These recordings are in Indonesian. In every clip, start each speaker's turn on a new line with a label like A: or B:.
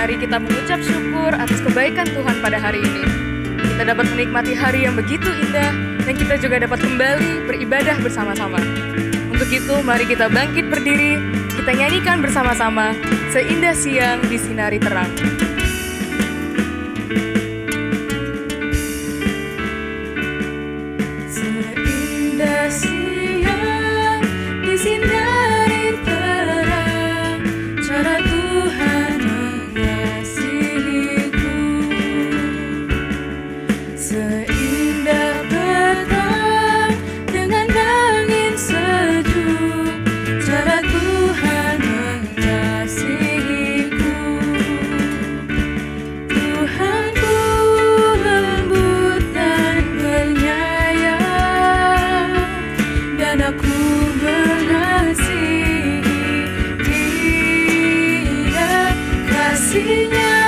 A: mari kita mengucap syukur atas kebaikan Tuhan pada hari ini. Kita dapat menikmati hari yang begitu indah, dan kita juga dapat kembali beribadah bersama-sama. Untuk itu, mari kita bangkit berdiri, kita nyanyikan bersama-sama, seindah siang disinari terang. Seindah siang disinari terang, cara Tuhan mengasihiku. Seindah petang dengan angin sejuk, cara Tuhan mengasihiku. Tuhanku lembut dan penyayang, dan aku mengasihi Dia. Kasih-Nya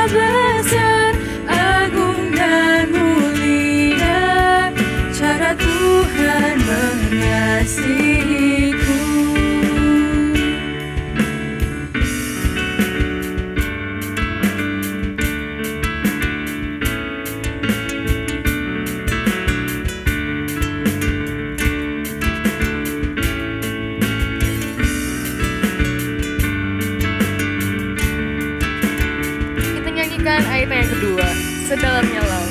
A: besar, agung dan mulia, cara Tuhan mengasihiku. Kita nyanyikan ayat yang kedua, sedalamnya laut.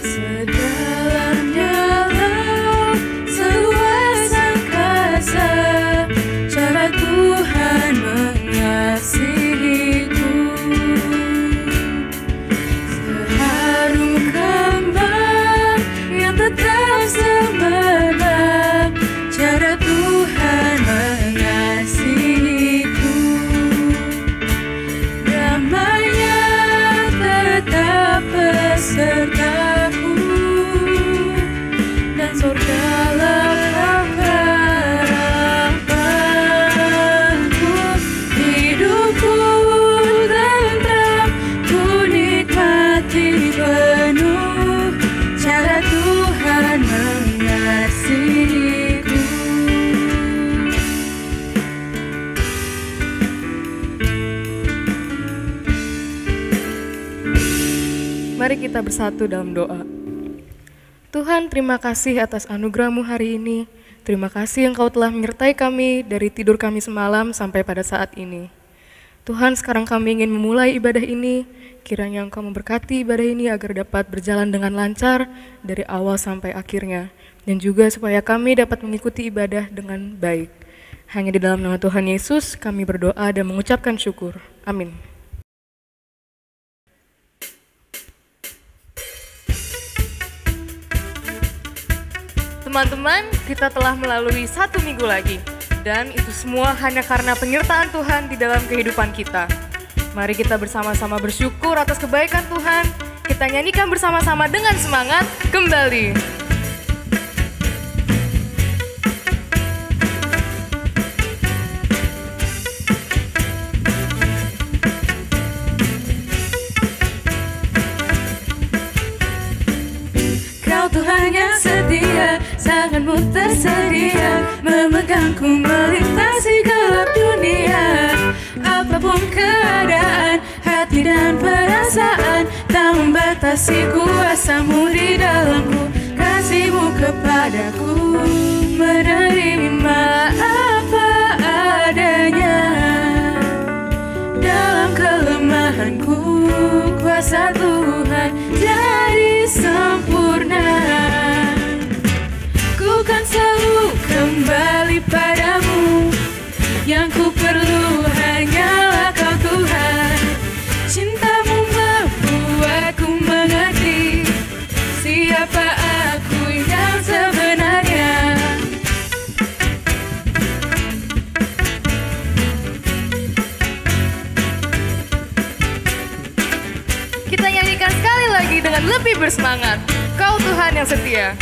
A: Sedalamnya laut, seluas angkasa, cara Tuhan mengasihiku. Seharum kembang yang tetap semerbak, cara Tuhan mengasihiku. Damai-Nya tetap besertaku, dan surgalah harapanku. Hidupku tentram, ku nikmati penuh, cara Tuhan mengasihiku. Mari kita bersatu dalam doa. Tuhan, terima kasih atas anugerah-Mu hari ini. Terima kasih Engkau telah menyertai kami dari tidur kami semalam sampai pada saat ini. Tuhan, sekarang kami ingin memulai ibadah ini. Kiranya Engkau memberkati ibadah ini agar dapat berjalan dengan lancar dari awal sampai akhirnya. Dan juga supaya kami dapat mengikuti ibadah dengan baik. Hanya di dalam nama Tuhan Yesus kami berdoa dan mengucapkan syukur. Amin. Teman-teman, kita telah melalui 1 minggu lagi, dan itu semua hanya karena penyertaan Tuhan di dalam kehidupan kita. Mari kita bersama-sama bersyukur atas kebaikan Tuhan. Kita nyanyikan bersama-sama dengan semangat kembali. Kau Tuhan yang setia, tangan-Mu tersedia, memegangku melintasi gelap dunia. Apapun keadaan, hati dan perasaan, tak membatasi kuasa-Mu di dalamku. Kasih-Mu kepadaku, menerima apa adanya. Dalam kelemahanku, kuasa Tuhan jadi sempurna. Ku kan selalu kembali padamu, yang ku perlu hanyalah Kau Tuhan. Cinta-Mu membuatku mengerti siapa aku yang sebenarnya. Kita nyanyikan sekali lagi dengan lebih bersemangat. Kau Tuhan yang setia.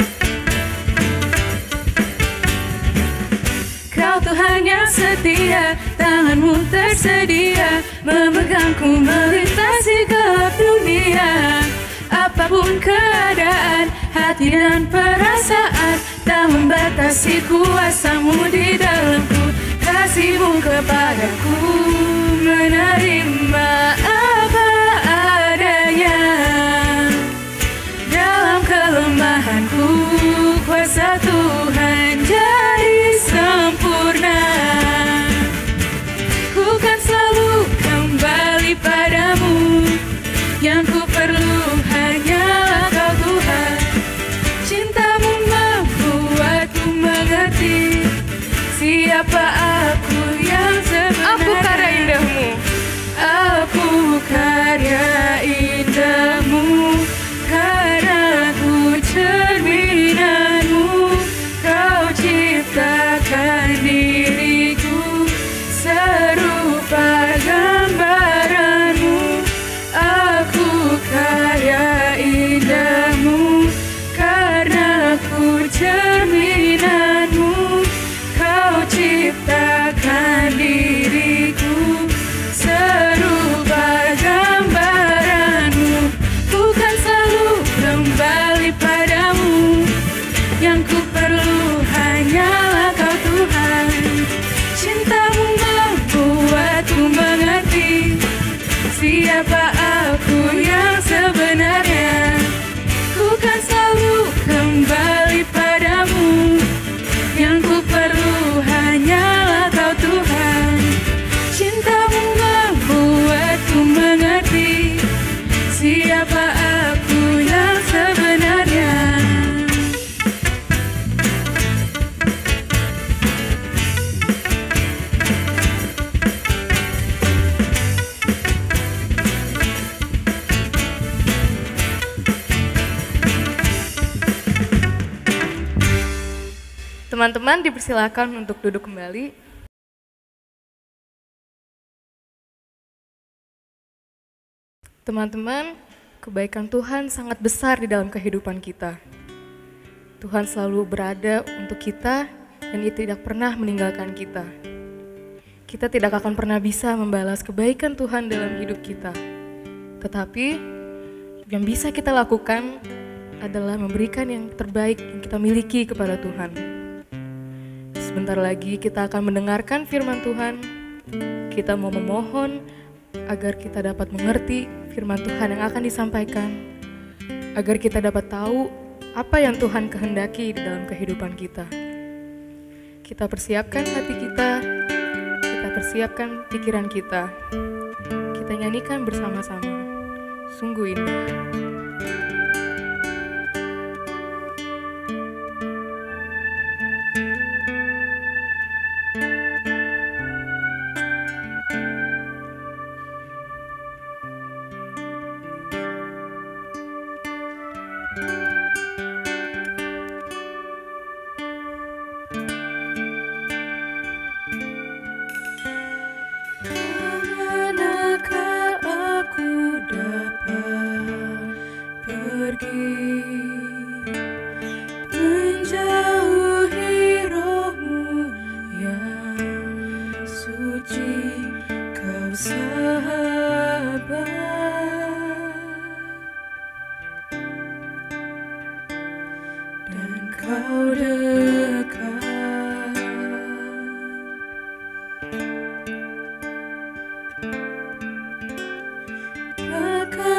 A: Kau Tuhan yang setia, tangan-Mu tersedia, memegangku melintasi gelap dunia. Apapun keadaan, hati dan perasaan, tak membatasi kuasa-Mu di dalamku. Kasih kasih-Mu kepadaku, menerima apa adanya. Dalam kelemahanku, kuasa Tuhan jadi sempurna. Ku kan selalu kembali padamu, yang ku perlu hanyalah Kau Tuhan. Cinta-Mu membuatku mengerti siapa aku yang sebenarnya. Aku karya indah-Mu, aku karya indah-Mu, karena ku cerminan-Mu. Kau ciptakan diriku serupa gambaran-Mu. Aku karya indah-Mu, karena ku cerminan-Mu. Kau ciptakan diriku serupa gambaran-Mu. Ku kan selalu kembali padamu, yang ku perlu hanyalah Kau Tuhan. Cinta-Mu membuatku mengerti siapa aku yang sebenarnya. Ku kan selalu kembali padamu, yang ku perlu hanyalah Kau Tuhan. Cinta-Mu membuatku mengerti siapa aku yang sebenarnya. Teman-teman dipersilakan untuk duduk kembali. Teman-teman, kebaikan Tuhan sangat besar di dalam kehidupan kita. Tuhan selalu berada untuk kita dan Ia tidak pernah meninggalkan kita. Kita tidak akan pernah bisa membalas kebaikan Tuhan dalam hidup kita. Tetapi yang bisa kita lakukan adalah memberikan yang terbaik yang kita miliki kepada Tuhan. Sebentar lagi kita akan mendengarkan firman Tuhan. Kita mau memohon agar kita dapat mengerti firman Tuhan yang akan disampaikan, agar kita dapat tahu apa yang Tuhan kehendaki di dalam kehidupan kita. Kita persiapkan hati kita persiapkan pikiran kita. Kita nyanyikan bersama-sama. Sungguh indah.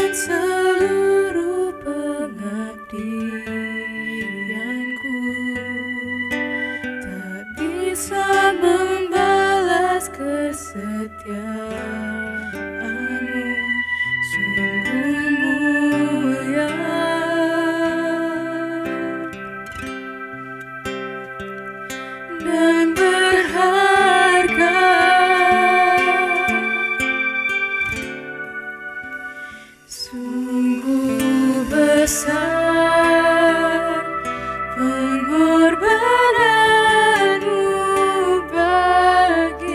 B: Seluruh pengabdianku tak bisa membalas kesetiaanmu, sungguh mulia dan berharga. Sungguh besar pengorbananmu bagiku,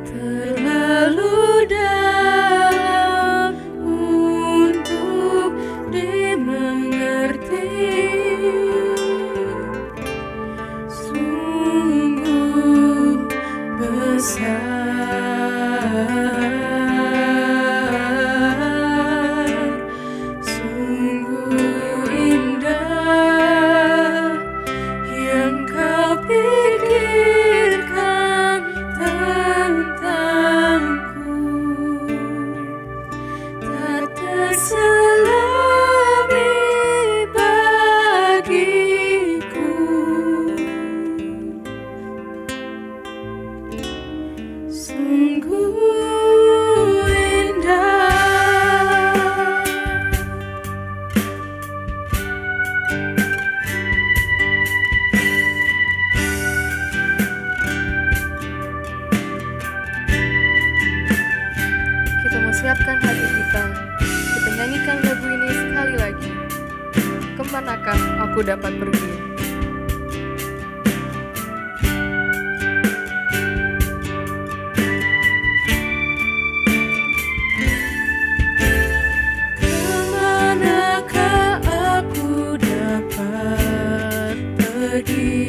B: terlalu dalam untuk dimengerti. Sungguh besar be
A: siapkan hati kita nyanyikan lagu ini sekali lagi. Kemanakah aku dapat pergi?
B: Kemanakah aku dapat pergi?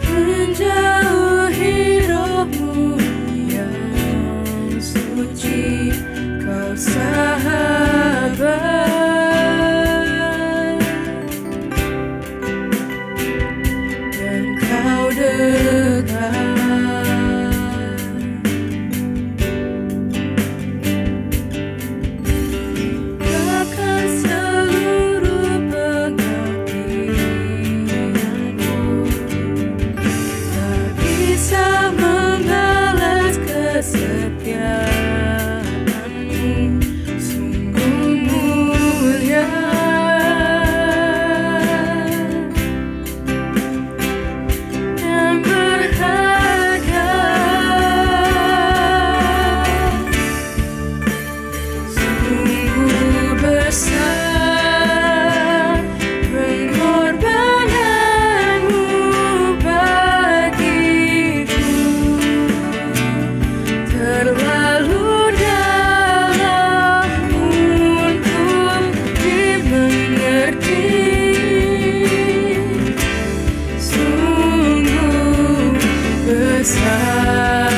B: Menjauhi rohmu yang suci, kau sahabat, dan kau dekat. Bahkan seluruh pengabdianku tak bisa membalas kesetiaanmu. Sungguh mulia dan berharga. Sungguh besar pengorbananmu bagiku, terlalu dalam untuk dimengerti. Sungguh besar,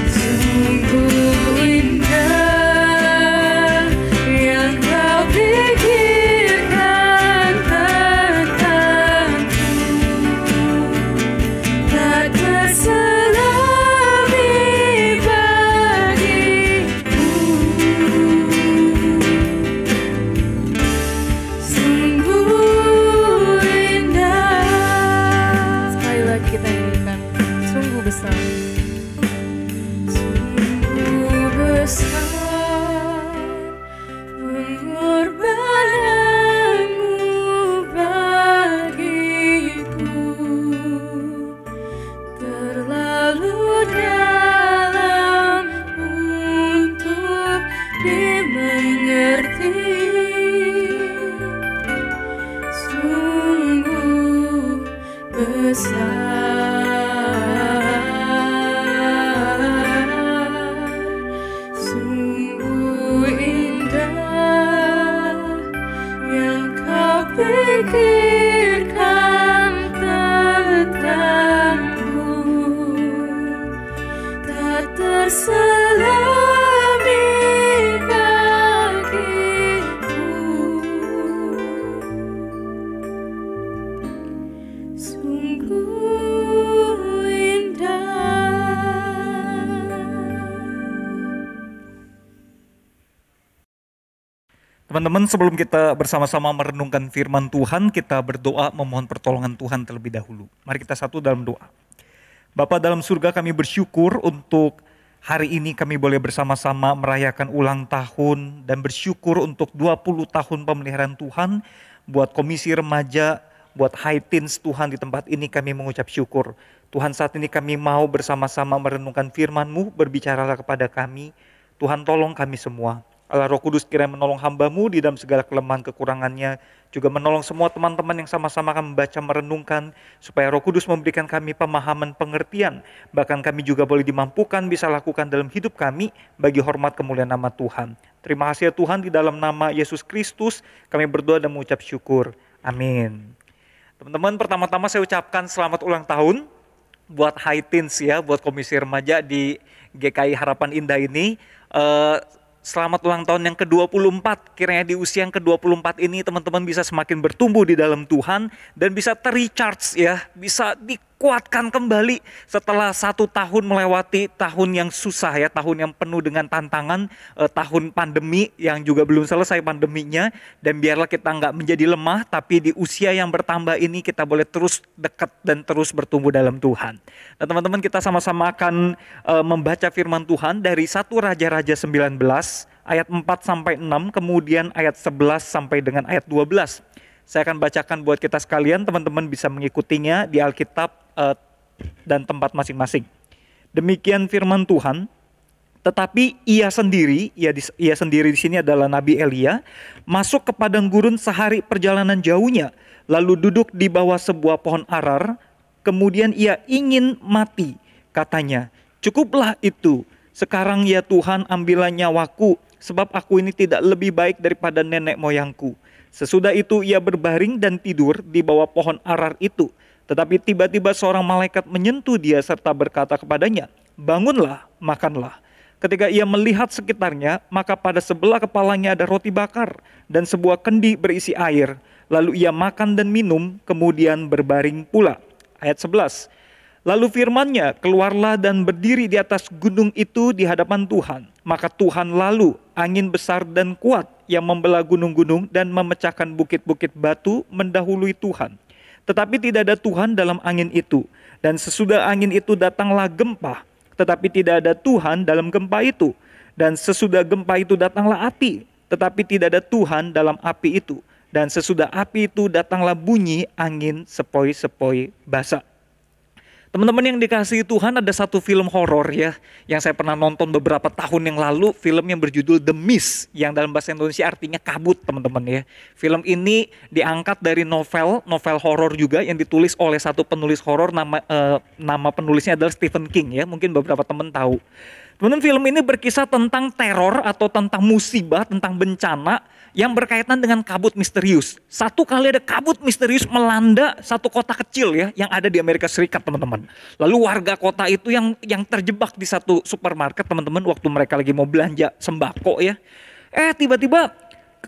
B: sungguh indah yang kau pikirkan tentangku, tak terselami bagiku. Sungguh indah.
A: Sekali lagi kita nyanyikan, sungguh besar.
B: Sungguh besar pengorbananmu bagiku, terlalu dalam untuk dimengerti. Sungguh besar, sungguh indah yang kau pikirkan tentangku, tak terselami bagiku. Sungguh indah.
C: Teman-teman, sebelum kita bersama-sama merenungkan firman Tuhan, kita berdoa memohon pertolongan Tuhan terlebih dahulu. Mari kita satu dalam doa. Bapa dalam surga, kami bersyukur untuk hari ini kami boleh bersama-sama merayakan ulang tahun dan bersyukur untuk 20 tahun pemeliharaan Tuhan. Buat komisi remaja, buat high teens Tuhan di tempat ini kami mengucap syukur. Tuhan, saat ini kami mau bersama-sama merenungkan firman-Mu, berbicaralah kepada kami. Tuhan, tolong kami semua. Allah Roh Kudus kiranya menolong hamba-Mu di dalam segala kelemahan kekurangannya, juga menolong semua teman-teman yang sama-sama akan membaca merenungkan, supaya Roh Kudus memberikan kami pemahaman pengertian, bahkan kami juga boleh dimampukan bisa lakukan dalam hidup kami bagi hormat kemuliaan nama Tuhan. Terima kasih ya Tuhan, di dalam nama Yesus Kristus kami berdoa dan mengucap syukur. Amin. Teman-teman, pertama-tama saya ucapkan selamat ulang tahun buat high teens ya, buat komisi remaja di GKI Harapan Indah ini. Selamat ulang tahun yang ke-24. Kiranya di usia yang ke-24 ini teman-teman bisa semakin bertumbuh di dalam Tuhan dan bisa terrecharge ya, bisa dikuatkan kembali setelah 1 tahun melewati tahun yang susah ya, tahun yang penuh dengan tantangan, tahun pandemi yang juga belum selesai pandeminya, dan biarlah kita nggak menjadi lemah, tapi di usia yang bertambah ini kita boleh terus dekat dan terus bertumbuh dalam Tuhan. Nah teman-teman, kita sama-sama akan membaca firman Tuhan dari 1 Raja-Raja 19 ayat 4-6, kemudian ayat 11 sampai dengan ayat 12. Saya akan bacakan buat kita sekalian, teman-teman bisa mengikutinya di Alkitab dan tempat masing-masing. Demikian firman Tuhan. Tetapi ia sendiri di sini adalah Nabi Elia, masuk ke padang gurun sehari perjalanan jauhnya, lalu duduk di bawah sebuah pohon arar. Kemudian ia ingin mati, katanya, "Cukuplah itu, sekarang ya Tuhan, ambillah nyawaku, sebab aku ini tidak lebih baik daripada nenek moyangku." Sesudah itu ia berbaring dan tidur di bawah pohon arar itu. Tetapi tiba-tiba seorang malaikat menyentuh dia serta berkata kepadanya, "Bangunlah, makanlah." Ketika ia melihat sekitarnya, maka pada sebelah kepalanya ada roti bakar dan sebuah kendi berisi air. Lalu ia makan dan minum, kemudian berbaring pula. Ayat 11. Lalu firman-Nya, "Keluarlah dan berdiri di atas gunung itu di hadapan Tuhan." Maka Tuhan lalu, angin besar dan kuat yang membelah gunung-gunung dan memecahkan bukit-bukit batu mendahului Tuhan. Tetapi tidak ada Tuhan dalam angin itu. Dan sesudah angin itu datanglah gempa. Tetapi tidak ada Tuhan dalam gempa itu. Dan sesudah gempa itu datanglah api. Tetapi tidak ada Tuhan dalam api itu. Dan sesudah api itu datanglah bunyi angin sepoi-sepoi basah. Teman-teman yang dikasihi Tuhan, ada satu film horor ya, yang saya pernah nonton beberapa tahun yang lalu, film yang berjudul The Mist, yang dalam bahasa Indonesia artinya kabut, teman-teman ya. Film ini diangkat dari novel horor juga yang ditulis oleh satu penulis horor, nama penulisnya adalah Stephen King ya, mungkin beberapa teman tahu. Teman-teman, film ini berkisah tentang teror atau tentang musibah, tentang bencana yang berkaitan dengan kabut misterius. Satu kali ada kabut misterius melanda satu kota kecil ya, yang ada di Amerika Serikat, teman-teman. Lalu warga kota itu yang terjebak di satu supermarket, teman-teman, waktu mereka lagi mau belanja sembako ya. Tiba-tiba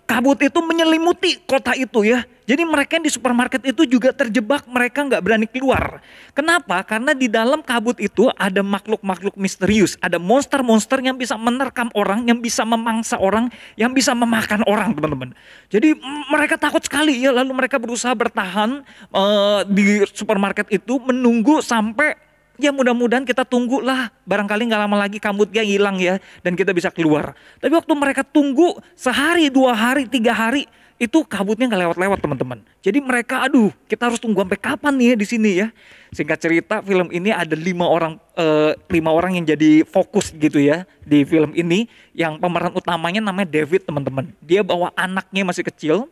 C: kabut itu menyelimuti kota itu ya. Jadi mereka yang di supermarket itu juga terjebak, mereka nggak berani keluar. Kenapa? Karena di dalam kabut itu ada makhluk-makhluk misterius. Ada monster-monster yang bisa menerkam orang, yang bisa memangsa orang, yang bisa memakan orang, teman-teman. Jadi mereka takut sekali ya, lalu mereka berusaha bertahan di supermarket itu, menunggu sampai ya mudah-mudahan kita tunggulah, barangkali nggak lama lagi kabutnya hilang ya, dan kita bisa keluar. Tapi waktu mereka tunggu sehari, 2 hari, 3 hari, itu kabutnya nggak lewat-lewat, teman-teman. Jadi mereka, aduh, kita harus tunggu sampai kapan nih ya di sini ya. Singkat cerita, film ini ada 5 orang yang jadi fokus gitu ya di film ini. Yang pemeran utamanya namanya David, teman-teman. Dia bawa anaknya masih kecil.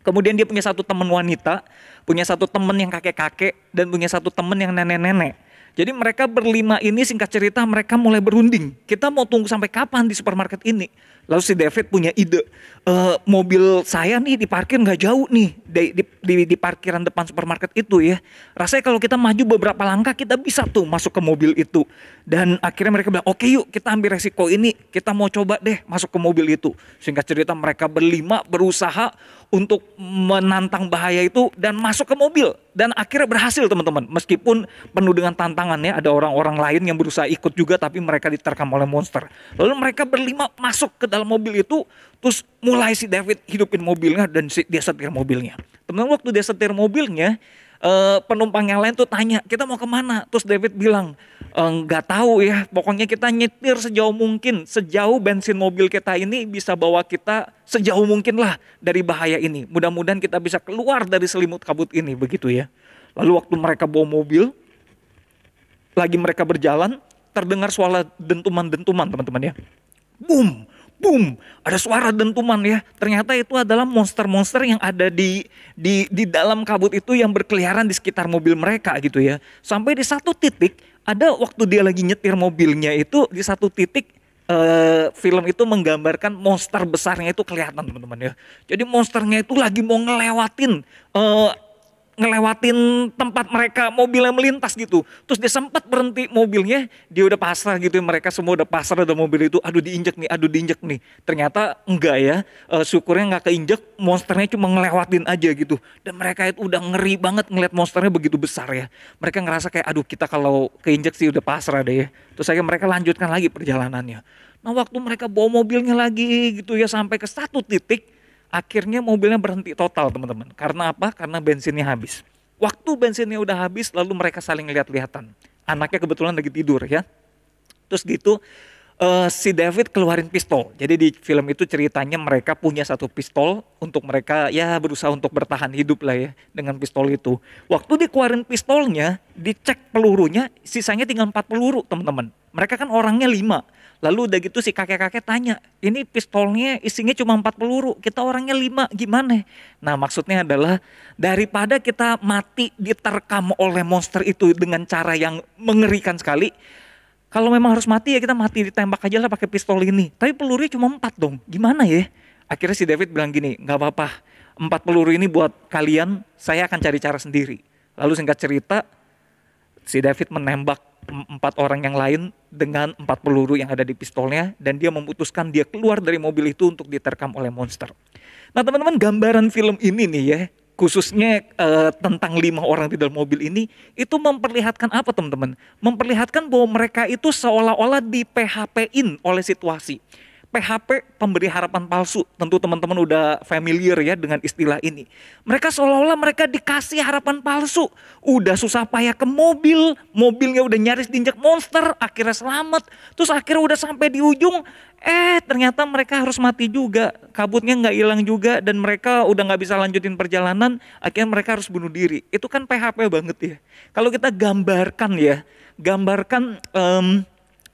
C: Kemudian dia punya satu teman wanita, punya satu teman yang kakek-kakek, dan punya satu teman yang nenek-nenek. Jadi mereka berlima ini, singkat cerita, mereka mulai berunding. Kita mau tunggu sampai kapan di supermarket ini? Lalu si David punya ide, mobil saya nih diparkir nggak jauh nih di parkiran depan supermarket itu ya. Rasanya kalau kita maju beberapa langkah kita bisa tuh masuk ke mobil itu. Dan akhirnya mereka bilang, oke yuk kita ambil resiko ini, kita mau coba deh masuk ke mobil itu. Singkat cerita mereka berlima berusaha untuk menantang bahaya itu dan masuk ke mobil. Dan akhirnya berhasil, teman-teman. Meskipun penuh dengan tantangannya, ada orang-orang lain yang berusaha ikut juga tapi mereka diterkam oleh monster. Lalu mereka berlima masuk ke dalam mobil itu, terus mulai si David hidupin mobilnya dan dia setir mobilnya. Teman-teman, waktu dia setir mobilnya, penumpang yang lain tuh tanya, kita mau kemana? Terus David bilang, nggak tahu ya, pokoknya kita nyetir sejauh mungkin, sejauh bensin mobil kita ini bisa bawa kita sejauh mungkin lah dari bahaya ini. Mudah-mudahan kita bisa keluar dari selimut kabut ini, begitu ya. Lalu waktu mereka bawa mobil, lagi mereka berjalan, terdengar suara dentuman-dentuman, teman-teman ya. Boom, boom, ada suara dentuman ya. Ternyata itu adalah monster-monster yang ada di dalam kabut itu yang berkeliaran di sekitar mobil mereka gitu ya. Sampai di satu titik, ada waktu dia lagi nyetir mobilnya itu, di satu titik film itu menggambarkan monster besarnya itu kelihatan, teman-teman ya. Jadi monsternya itu lagi mau ngelewatin tempat mereka, mobilnya melintas gitu. Terus dia sempat berhenti mobilnya, dia udah pasrah gitu, mereka semua udah pasrah dalam mobil itu, aduh diinjek nih. Ternyata enggak ya, syukurnya nggak keinjek, monsternya cuma ngelewatin aja gitu. Dan mereka itu udah ngeri banget ngeliat monsternya begitu besar ya. Mereka ngerasa kayak aduh kita kalau keinjek sih udah pasrah deh ya. Terus akhirnya mereka lanjutkan lagi perjalanannya. Nah waktu mereka bawa mobilnya lagi gitu ya sampai ke satu titik, akhirnya mobilnya berhenti total, teman-teman. Karena apa? Karena bensinnya habis. Waktu bensinnya udah habis, lalu mereka saling lihat-lihatan. Anaknya kebetulan lagi tidur ya. Terus gitu, si David keluarin pistol. Jadi di film itu ceritanya mereka punya satu pistol untuk mereka ya berusaha untuk bertahan hidup lah ya dengan pistol itu. Waktu dikeluarin pistolnya, dicek pelurunya, sisanya tinggal 4 peluru teman-teman. Mereka kan orangnya 5. Lalu udah gitu si kakek-kakek tanya, ini pistolnya isinya cuma 4 peluru, kita orangnya 5, gimana? Nah maksudnya adalah daripada kita mati diterkam oleh monster itu dengan cara yang mengerikan sekali, kalau memang harus mati ya kita mati ditembak aja lah pakai pistol ini. Tapi pelurunya cuma 4 dong, gimana ya? Akhirnya si David bilang gini, gak apa-apa, 4 peluru ini buat kalian, saya akan cari cara sendiri. Lalu singkat cerita, si David menembak 4 orang yang lain dengan 4 peluru yang ada di pistolnya, dan dia memutuskan dia keluar dari mobil itu untuk diterkam oleh monster. Nah teman-teman, gambaran film ini nih ya, khususnya tentang 5 orang di dalam mobil ini, itu memperlihatkan apa teman-teman? Memperlihatkan bahwa mereka itu seolah-olah di PHP-in oleh situasi. PHP, pemberi harapan palsu. Tentu teman-teman udah familiar ya dengan istilah ini. Mereka seolah-olah mereka dikasih harapan palsu. Udah susah payah ke mobil, mobilnya udah nyaris diinjak monster, akhirnya selamat. Terus akhirnya udah sampai di ujung, ternyata mereka harus mati juga. Kabutnya nggak hilang juga dan mereka udah nggak bisa lanjutin perjalanan, akhirnya mereka harus bunuh diri. Itu kan PHP banget ya. Kalau kita gambarkan ya,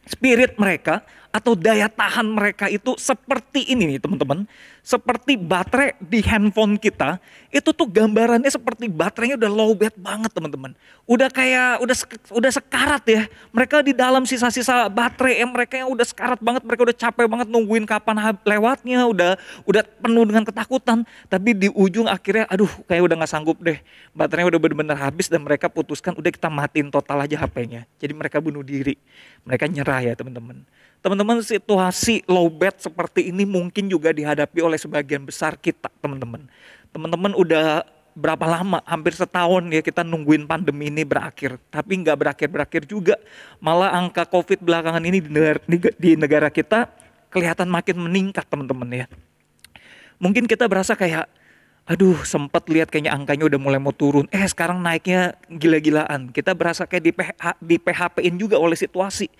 C: spirit mereka atau daya tahan mereka itu seperti ini nih teman-teman. Seperti baterai di handphone kita, itu tuh gambarannya seperti baterainya udah lowbat banget teman-teman. Udah kayak, udah sekarat ya. Mereka di dalam sisa-sisa baterai mereka yang udah sekarat banget, mereka udah capek banget nungguin kapan lewatnya, udah penuh dengan ketakutan. Tapi di ujung akhirnya, aduh kayak udah gak sanggup deh. Baterainya udah benar-benar habis dan mereka putuskan udah kita matiin total aja HP-nya. Jadi mereka bunuh diri, mereka nyerah ya teman-teman. Teman-teman, situasi lowbat seperti ini mungkin juga dihadapi oleh sebagian besar kita teman-teman. Teman-teman udah berapa lama, hampir setahun ya kita nungguin pandemi ini berakhir. Tapi nggak berakhir-berakhir juga. Malah angka COVID belakangan ini di negara kita kelihatan makin meningkat teman-teman ya. Mungkin kita berasa kayak, aduh sempat lihat kayaknya angkanya udah mulai mau turun. Sekarang naiknya gila-gilaan. Kita berasa kayak di PHP-in juga oleh situasi.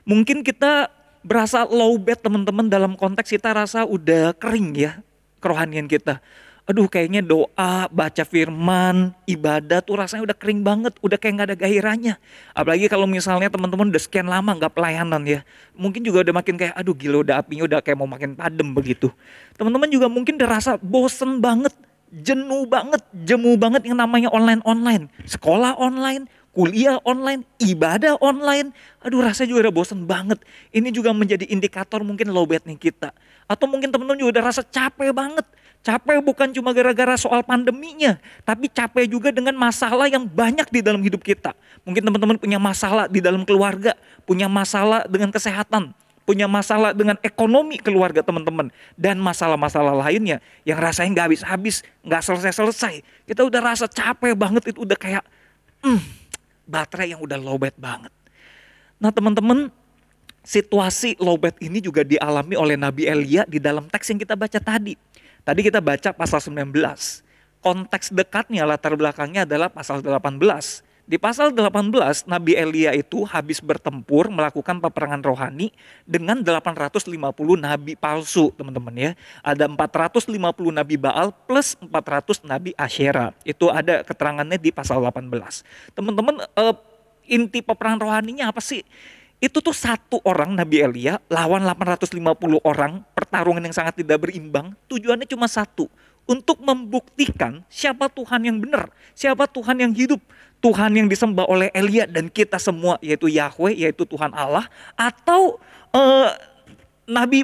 C: Mungkin kita berasa lowbat teman-teman dalam konteks kita rasa udah kering ya kerohanian kita. Aduh kayaknya doa, baca firman, ibadah tuh rasanya udah kering banget, udah kayak gak ada gairahnya. Apalagi kalau misalnya teman-teman udah sekian lama gak pelayanan ya. Mungkin juga udah makin kayak aduh gila udah apinya udah kayak mau makin padam begitu. Teman-teman juga mungkin udah rasa bosen banget, jemu banget yang namanya online. Sekolah online, kuliah online, ibadah online. Aduh rasanya juga udah bosen banget. Ini juga menjadi indikator mungkin lowbat nih kita. Atau mungkin teman-teman juga udah rasa capek banget. Capek bukan cuma gara-gara soal pandeminya. Tapi capek juga dengan masalah yang banyak di dalam hidup kita. Mungkin teman-teman punya masalah di dalam keluarga. Punya masalah dengan kesehatan. Punya masalah dengan ekonomi keluarga teman-teman. Dan masalah-masalah lainnya yang rasanya gak habis-habis, gak selesai-selesai. Kita udah rasa capek banget, itu udah kayak baterai yang udah lowbat banget. Nah teman-teman, situasi lowbat ini juga dialami oleh Nabi Elia di dalam teks yang kita baca tadi. Tadi kita baca pasal 19. Konteks dekatnya, latar belakangnya adalah pasal 18. Di pasal 18, Nabi Elia itu habis bertempur melakukan peperangan rohani dengan 850 nabi palsu teman-teman ya. Ada 450 nabi Baal plus 400 nabi Asyera. Itu ada keterangannya di pasal 18. Teman-teman, inti peperangan rohaninya apa sih? Itu tuh satu orang Nabi Elia lawan 850 orang, pertarungan yang sangat tidak berimbang. Tujuannya cuma satu, untuk membuktikan siapa Tuhan yang benar, siapa Tuhan yang hidup. Tuhan yang disembah oleh Elia dan kita semua, yaitu Yahweh, yaitu Tuhan Allah, atau nabi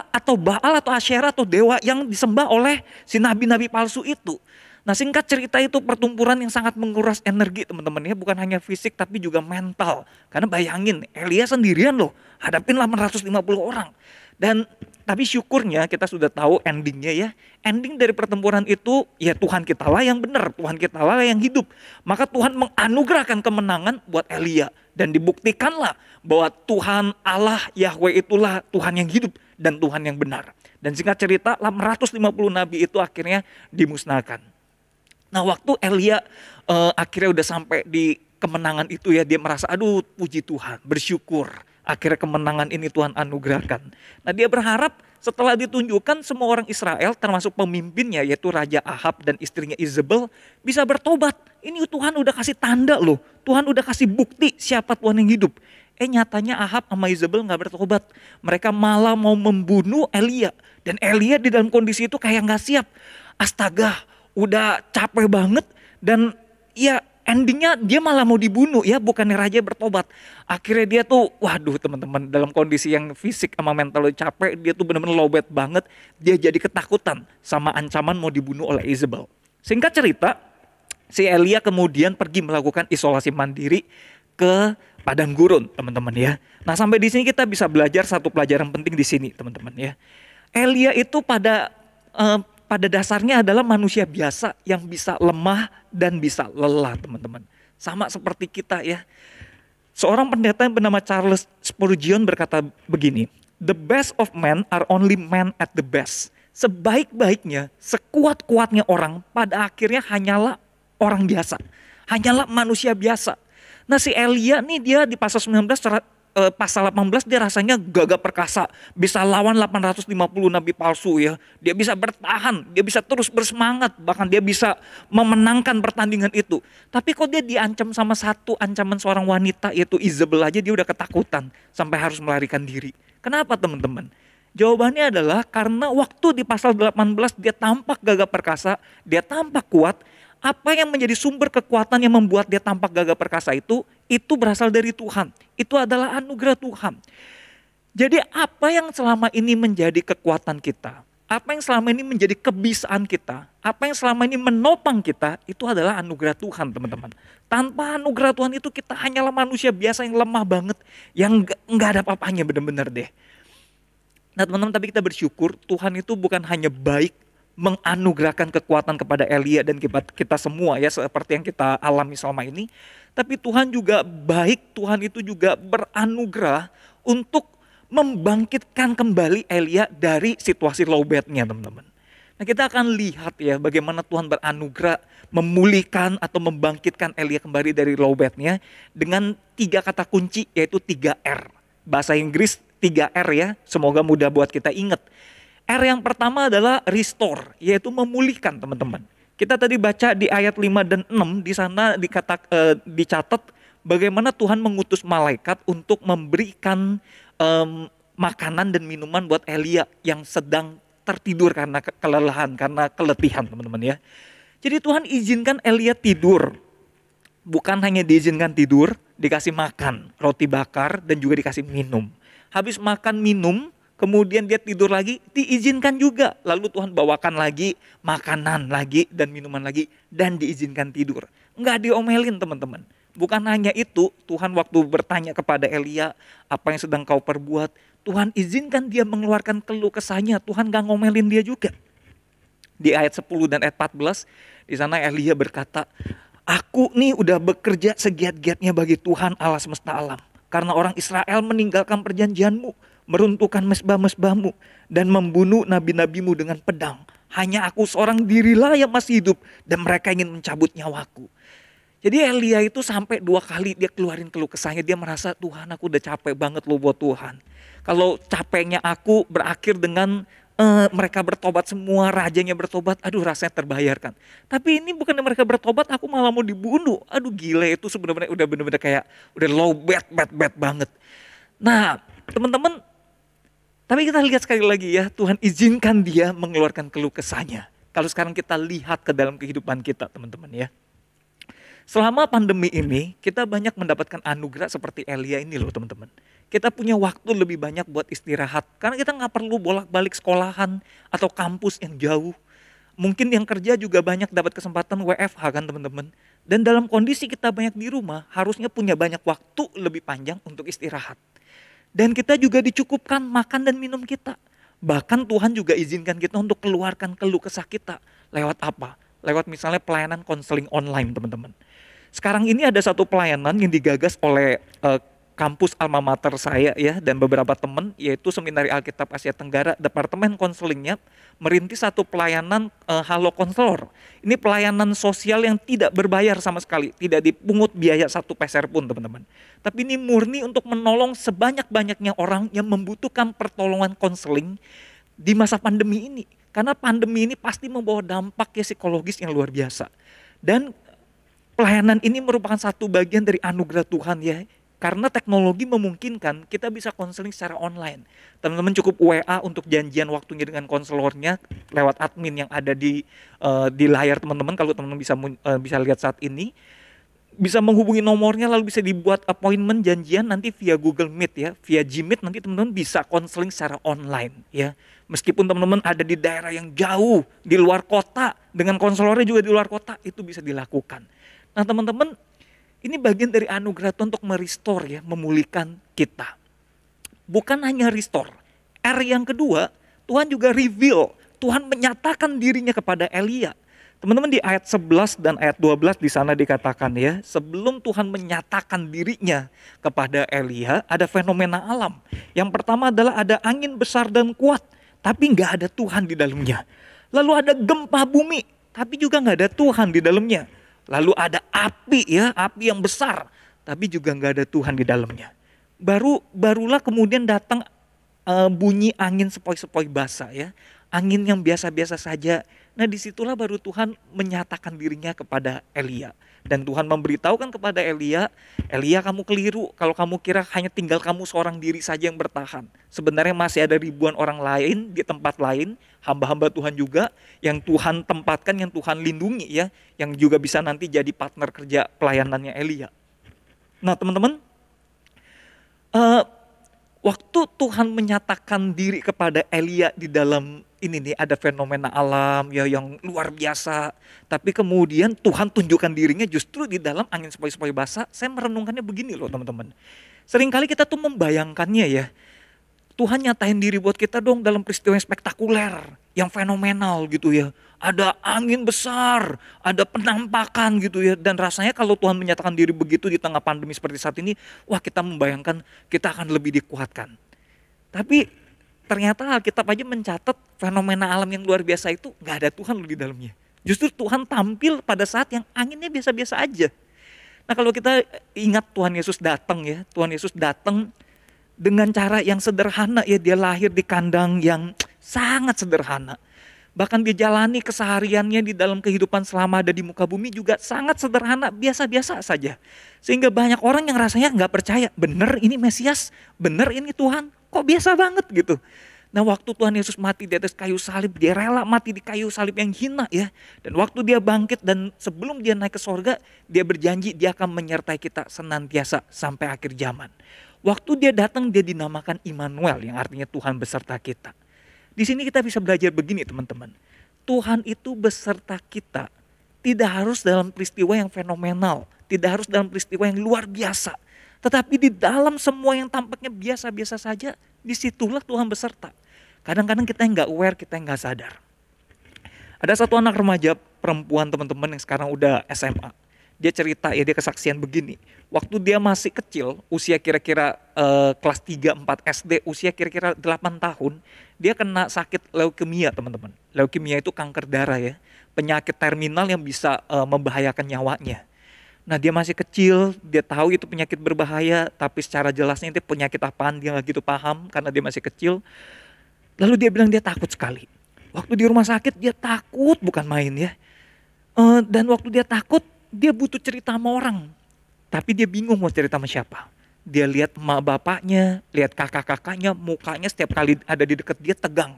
C: atau Baal atau Asyera atau dewa yang disembah oleh si nabi-nabi palsu itu. Nah singkat cerita itu pertempuran yang sangat menguras energi teman-teman ya, bukan hanya fisik tapi juga mental. Karena bayangin Elia sendirian loh, hadapin 850 orang. Dan tapi syukurnya kita sudah tahu endingnya ya. Ending dari pertempuran itu ya Tuhan kita lah yang benar, Tuhan kita lah yang hidup. Maka Tuhan menganugerahkan kemenangan buat Elia. Dan dibuktikanlah bahwa Tuhan Allah Yahweh itulah Tuhan yang hidup dan Tuhan yang benar. Dan singkat cerita 850 nabi itu akhirnya dimusnahkan. Nah waktu Elia akhirnya udah sampai di kemenangan itu ya, dia merasa aduh puji Tuhan, bersyukur. Akhirnya kemenangan ini Tuhan anugerahkan. Nah, dia berharap setelah ditunjukkan semua orang Israel termasuk pemimpinnya yaitu Raja Ahab dan istrinya Izebel bisa bertobat. Ini Tuhan udah kasih tanda loh. Tuhan udah kasih bukti siapa Tuhan yang hidup. Nyatanya Ahab sama Izebel gak bertobat. Mereka malah mau membunuh Elia. Dan Elia di dalam kondisi itu kayak gak siap. Astaga, udah capek banget. Dan ya endingnya dia malah mau dibunuh ya, bukannya raja bertobat. Akhirnya dia tuh, waduh teman-teman, dalam kondisi yang fisik sama mental capek, dia tuh benar-benar lowbat banget. Dia jadi ketakutan sama ancaman mau dibunuh oleh Izebel. Singkat cerita, si Elia kemudian pergi melakukan isolasi mandiri ke padang gurun, teman-teman ya. Nah, sampai di sini kita bisa belajar satu pelajaran penting di sini, teman-teman ya. Elia itu pada dasarnya adalah manusia biasa yang bisa lemah dan bisa lelah, teman-teman. Sama seperti kita ya. Seorang pendeta yang bernama Charles Spurgeon berkata begini, "The best of men are only men at the best." Sebaik-baiknya, sekuat-kuatnya orang pada akhirnya hanyalah orang biasa. Hanyalah manusia biasa. Nah, si Elia nih dia di pasal 19 pasal 18 dia rasanya gagah perkasa, bisa lawan 850 nabi palsu ya. Dia bisa bertahan, dia bisa terus bersemangat, bahkan dia bisa memenangkan pertandingan itu. Tapi kok dia diancam sama satu ancaman seorang wanita yaitu Izebel aja dia udah ketakutan sampai harus melarikan diri. Kenapa teman-teman? Jawabannya adalah karena waktu di pasal 18 dia tampak gagah perkasa, dia tampak kuat. Apa yang menjadi sumber kekuatan yang membuat dia tampak gagah perkasa itu berasal dari Tuhan. Itu adalah anugerah Tuhan. Jadi apa yang selama ini menjadi kekuatan kita, apa yang selama ini menjadi kebisaan kita, apa yang selama ini menopang kita, itu adalah anugerah Tuhan, teman-teman. Tanpa anugerah Tuhan itu kita hanyalah manusia biasa yang lemah banget, yang nggak ada apa-apanya benar-benar deh. Nah teman-teman, tapi kita bersyukur Tuhan itu bukan hanya baik, menganugerahkan kekuatan kepada Elia dan kita semua ya seperti yang kita alami selama ini. Tapi Tuhan juga baik, Tuhan itu juga beranugerah untuk membangkitkan kembali Elia dari situasi lowbatnya, teman-teman. Nah kita akan lihat ya bagaimana Tuhan beranugerah memulihkan atau membangkitkan Elia kembali dari lowbatnya dengan 3 kata kunci yaitu 3R. Bahasa Inggris 3R ya, semoga mudah buat kita ingat. R yang pertama adalah restore, yaitu memulihkan, teman-teman. Kita tadi baca di ayat 5 dan 6, di sana dicatat bagaimana Tuhan mengutus malaikat untuk memberikan makanan dan minuman buat Elia yang sedang tertidur karena kelelahan, karena keletihan, teman-teman ya. Jadi Tuhan izinkan Elia tidur. Bukan hanya diizinkan tidur, dikasih makan, roti bakar dan juga dikasih minum. Habis makan minum, kemudian dia tidur lagi, diizinkan juga. Lalu Tuhan bawakan lagi makanan lagi dan minuman lagi dan diizinkan tidur. Enggak diomelin, teman-teman. Bukan hanya itu, Tuhan waktu bertanya kepada Elia, apa yang sedang kau perbuat? Tuhan izinkan dia mengeluarkan keluh kesahnya. Tuhan gak ngomelin dia juga. Di ayat 10 dan ayat 14, di sana Elia berkata, aku nih udah bekerja segiat-giatnya bagi Tuhan Allah semesta alam. Karena orang Israel meninggalkan perjanjianmu, meruntuhkan mesbah-mesbahmu, dan membunuh nabi-nabimu dengan pedang. Hanya aku seorang dirilah yang masih hidup, dan mereka ingin mencabut nyawaku. Jadi Elia itu sampai 2 kali dia keluarin keluh kesahnya. Dia merasa, Tuhan aku udah capek banget loh buat Tuhan. Kalau capeknya aku berakhir dengan mereka bertobat semua, rajanya bertobat, aduh rasanya terbayarkan. Tapi ini bukan mereka bertobat, aku malah mau dibunuh. Aduh gila, itu sebenarnya udah bener-bener kayak udah low bad banget. Nah teman-teman, tapi kita lihat sekali lagi ya, Tuhan izinkan dia mengeluarkan keluh kesahnya. Kalau sekarang kita lihat ke dalam kehidupan kita, teman-teman ya. Selama pandemi ini, kita banyak mendapatkan anugerah seperti Elia ini loh, teman-teman. Kita punya waktu lebih banyak buat istirahat. Karena kita nggak perlu bolak-balik sekolahan atau kampus yang jauh. Mungkin yang kerja juga banyak dapat kesempatan WFH kan, teman-teman. Dan dalam kondisi kita banyak di rumah, harusnya punya banyak waktu lebih panjang untuk istirahat. Dan kita juga dicukupkan makan dan minum kita. Bahkan Tuhan juga izinkan kita untuk keluarkan keluh kesah kita. Lewat apa? Lewat misalnya pelayanan konseling online, teman-teman. Sekarang ini ada satu pelayanan yang digagas oleh kampus alma mater saya ya dan beberapa teman, yaitu Seminari Alkitab Asia Tenggara, Departemen Konselingnya merintis satu pelayanan Halo Konselor. Ini pelayanan sosial yang tidak berbayar sama sekali, tidak dipungut biaya satu peser pun teman-teman. Tapi ini murni untuk menolong sebanyak-banyaknya orang yang membutuhkan pertolongan konseling di masa pandemi ini. Karena pandemi ini pasti membawa dampak ya psikologis yang luar biasa. Dan pelayanan ini merupakan satu bagian dari anugerah Tuhan ya. Karena teknologi memungkinkan kita bisa konseling secara online. Teman-teman cukup WA untuk janjian waktunya dengan konselornya lewat admin yang ada di layar teman-teman. Kalau teman-teman bisa lihat saat ini, bisa menghubungi nomornya lalu bisa dibuat appointment janjian nanti via Google Meet ya, via Gmeet nanti teman-teman bisa konseling secara online ya. Meskipun teman-teman ada di daerah yang jauh di luar kota dengan konselornya juga di luar kota, itu bisa dilakukan. Nah teman-teman, ini bagian dari anugerah Tuhan untuk merestore ya, memulihkan kita. Bukan hanya restore. R yang kedua, Tuhan juga reveal. Tuhan menyatakan dirinya kepada Elia. Teman-teman di ayat 11 dan ayat 12 di sana dikatakan ya, sebelum Tuhan menyatakan dirinya kepada Elia, ada fenomena alam. Yang pertama adalah ada angin besar dan kuat, tapi nggak ada Tuhan di dalamnya. Lalu ada gempa bumi, tapi juga nggak ada Tuhan di dalamnya. Lalu ada api ya, api yang besar, tapi juga nggak ada Tuhan di dalamnya. Barulah kemudian datang bunyi angin sepoi-sepoi basah ya, angin yang biasa-biasa saja. Nah disitulah baru Tuhan menyatakan dirinya kepada Elia. Dan Tuhan memberitahukan kepada Elia, Elia kamu keliru kalau kamu kira hanya tinggal kamu seorang diri saja yang bertahan. Sebenarnya masih ada ribuan orang lain di tempat lain, hamba-hamba Tuhan juga yang Tuhan tempatkan, yang Tuhan lindungi ya, yang juga bisa nanti jadi partner kerja pelayanannya Elia. Nah teman-teman, waktu Tuhan menyatakan diri kepada Elia di dalam ini nih ada fenomena alam ya yang luar biasa. Tapi kemudian Tuhan tunjukkan dirinya justru di dalam angin sepoi-sepoi basah. Saya merenungkannya begini loh teman-teman. Seringkali kita tuh membayangkannya ya. Tuhan nyatain diri buat kita dong dalam peristiwa yang spektakuler, yang fenomenal gitu ya. Ada angin besar, ada penampakan gitu ya. Dan rasanya kalau Tuhan menyatakan diri begitu di tengah pandemi seperti saat ini, wah kita membayangkan kita akan lebih dikuatkan. Tapi ternyata Alkitab aja mencatat fenomena alam yang luar biasa itu gak ada Tuhan di dalamnya. Justru Tuhan tampil pada saat yang anginnya biasa-biasa aja. Nah kalau kita ingat Tuhan Yesus datang ya, Tuhan Yesus datang dengan cara yang sederhana ya, dia lahir di kandang yang sangat sederhana. Bahkan dia jalani kesehariannya di dalam kehidupan selama ada di muka bumi juga sangat sederhana, biasa-biasa saja. Sehingga banyak orang yang rasanya gak percaya, bener ini Mesias, bener ini Tuhan, kok biasa banget gitu. Nah waktu Tuhan Yesus mati di atas kayu salib, dia rela mati di kayu salib yang hina ya. Dan waktu dia bangkit dan sebelum dia naik ke sorga, dia berjanji dia akan menyertai kita senantiasa sampai akhir zaman. Waktu dia datang dia dinamakan Immanuel yang artinya Tuhan beserta kita. Di sini kita bisa belajar begini teman-teman. Tuhan itu beserta kita tidak harus dalam peristiwa yang fenomenal, tidak harus dalam peristiwa yang luar biasa. Tetapi di dalam semua yang tampaknya biasa-biasa saja, disitulah Tuhan beserta. Kadang-kadang kita yang gak aware, kita yang gak sadar. Ada satu anak remaja perempuan teman-teman yang sekarang udah SMA. Dia cerita ya, dia kesaksian begini. Waktu dia masih kecil, usia kira-kira kelas 3-4 SD, usia kira-kira 8 tahun, dia kena sakit leukemia teman-teman. Leukemia itu kanker darah ya, penyakit terminal yang bisa membahayakan nyawanya. Nah dia masih kecil, dia tahu itu penyakit berbahaya, tapi secara jelasnya itu penyakit apaan dia gak gitu paham karena dia masih kecil. Lalu dia bilang dia takut sekali. Waktu di rumah sakit dia takut bukan main ya. Dan waktu dia takut, dia butuh cerita sama orang. Tapi dia bingung mau cerita sama siapa. Dia lihat emak bapaknya, lihat kakak-kakaknya, mukanya setiap kali ada di dekat dia tegang.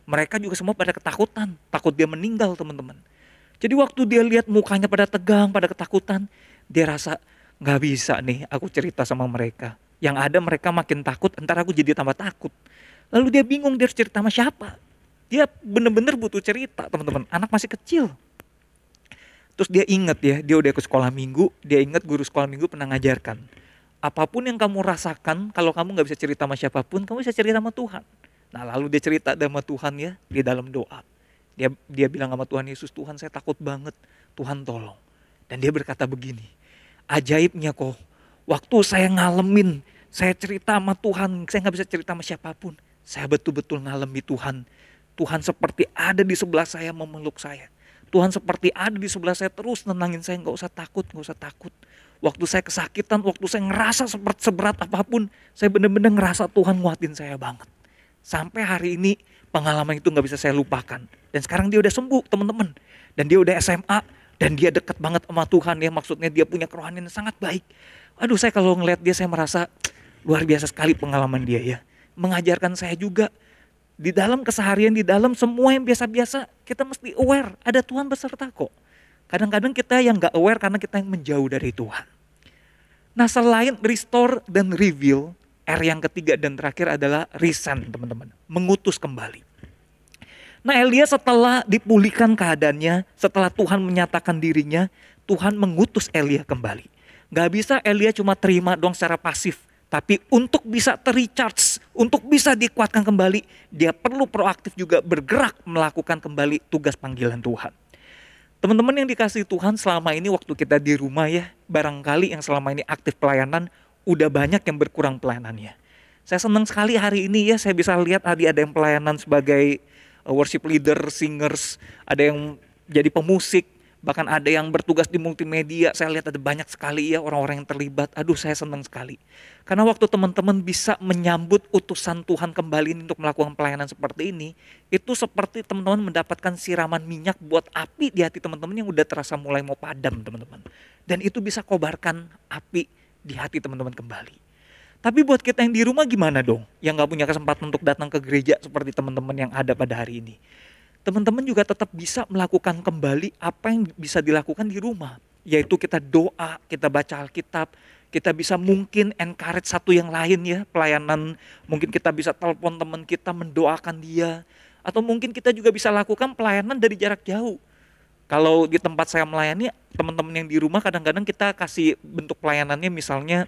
C: Mereka juga semua pada ketakutan, takut dia meninggal teman-teman. Jadi waktu dia lihat mukanya pada tegang, pada ketakutan, dia rasa gak bisa nih aku cerita sama mereka. Yang ada mereka makin takut, entar aku jadi tambah takut. Lalu dia bingung dia harus cerita sama siapa. Dia bener-bener butuh cerita teman-teman, anak masih kecil. Terus dia ingat ya, dia udah ke sekolah minggu, dia ingat guru sekolah minggu pernah ngajarkan. Apapun yang kamu rasakan, kalau kamu gak bisa cerita sama siapapun, kamu bisa cerita sama Tuhan. Nah lalu dia cerita sama Tuhan ya, di dalam doa. Dia bilang sama Tuhan Yesus, Tuhan saya takut banget, Tuhan tolong. Dan dia berkata begini, ajaibnya kok, waktu saya ngalamin Saya cerita sama Tuhan, saya nggak bisa cerita sama siapapun. Saya betul-betul ngalami Tuhan. Tuhan seperti ada di sebelah saya memeluk saya. Tuhan seperti ada di sebelah saya terus nenangin saya, nggak usah takut, nggak usah takut. Waktu saya kesakitan, waktu saya ngerasa seperti seberat apapun, saya benar-benar ngerasa Tuhan nguatin saya banget. Sampai hari ini pengalaman itu nggak bisa saya lupakan. Dan sekarang dia udah sembuh teman-teman. Dan dia udah SMA, dan dia dekat banget sama Tuhan ya. Maksudnya dia punya kerohanian yang sangat baik. Aduh, saya kalau ngeliat dia saya merasa luar biasa sekali pengalaman dia ya. Mengajarkan saya juga di dalam keseharian, di dalam semua yang biasa-biasa kita mesti aware ada Tuhan beserta kok. Kadang-kadang kita yang gak aware karena kita yang menjauh dari Tuhan. Nah, selain restore dan reveal, R yang ketiga dan terakhir adalah resend teman-teman. Mengutus kembali. Nah, Elia setelah dipulihkan keadaannya, setelah Tuhan menyatakan dirinya, Tuhan mengutus Elia kembali. Gak bisa Elia cuma terima doang secara pasif. Tapi untuk bisa terrecharge, untuk bisa dikuatkan kembali, dia perlu proaktif juga bergerak melakukan kembali tugas panggilan Tuhan. Teman-teman yang dikasihi Tuhan, selama ini waktu kita di rumah ya, barangkali yang selama ini aktif pelayanan, udah banyak yang berkurang pelayanannya. Saya senang sekali hari ini ya, saya bisa lihat tadi ada yang pelayanan sebagai worship leader, singers, ada yang jadi pemusik, bahkan ada yang bertugas di multimedia. Saya lihat ada banyak sekali ya orang-orang yang terlibat. Aduh, saya senang sekali. Karena waktu teman-teman bisa menyambut utusan Tuhan kembali untuk melakukan pelayanan seperti ini, itu seperti teman-teman mendapatkan siraman minyak buat api di hati teman-teman yang udah terasa mulai mau padam teman-teman. Dan itu bisa kobarkan api di hati teman-teman kembali. Tapi buat kita yang di rumah gimana dong? Yang gak punya kesempatan untuk datang ke gereja seperti teman-teman yang ada pada hari ini. Teman-teman juga tetap bisa melakukan kembali apa yang bisa dilakukan di rumah. Yaitu kita doa, kita baca Alkitab, kita bisa mungkin encourage satu yang lain ya, pelayanan. Mungkin kita bisa telepon teman kita, mendoakan dia. Atau mungkin kita juga bisa lakukan pelayanan dari jarak jauh. Kalau di tempat saya melayani, teman-teman yang di rumah kadang-kadang kita kasih bentuk pelayanannya misalnya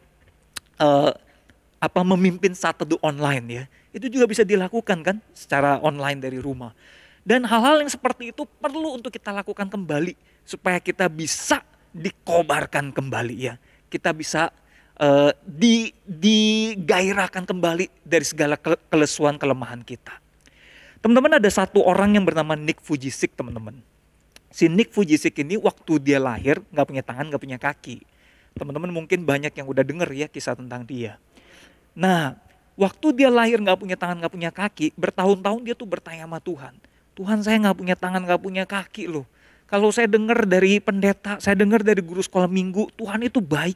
C: memimpin saat teduh online ya. Itu juga bisa dilakukan kan secara online dari rumah. Dan hal-hal yang seperti itu perlu untuk kita lakukan kembali supaya kita bisa dikobarkan kembali ya. Kita bisa digairahkan kembali dari segala kelesuan kelemahan kita. Teman-teman, ada satu orang yang bernama Nick Vujicic teman-teman. Si Nick Vujicic ini waktu dia lahir gak punya tangan, gak punya kaki. Teman-teman mungkin banyak yang udah denger ya kisah tentang dia. Nah, waktu dia lahir gak punya tangan, gak punya kaki, bertahun-tahun dia tuh bertanya sama Tuhan. Tuhan, saya gak punya tangan, gak punya kaki loh. Kalau saya dengar dari pendeta, saya dengar dari guru sekolah minggu, Tuhan itu baik.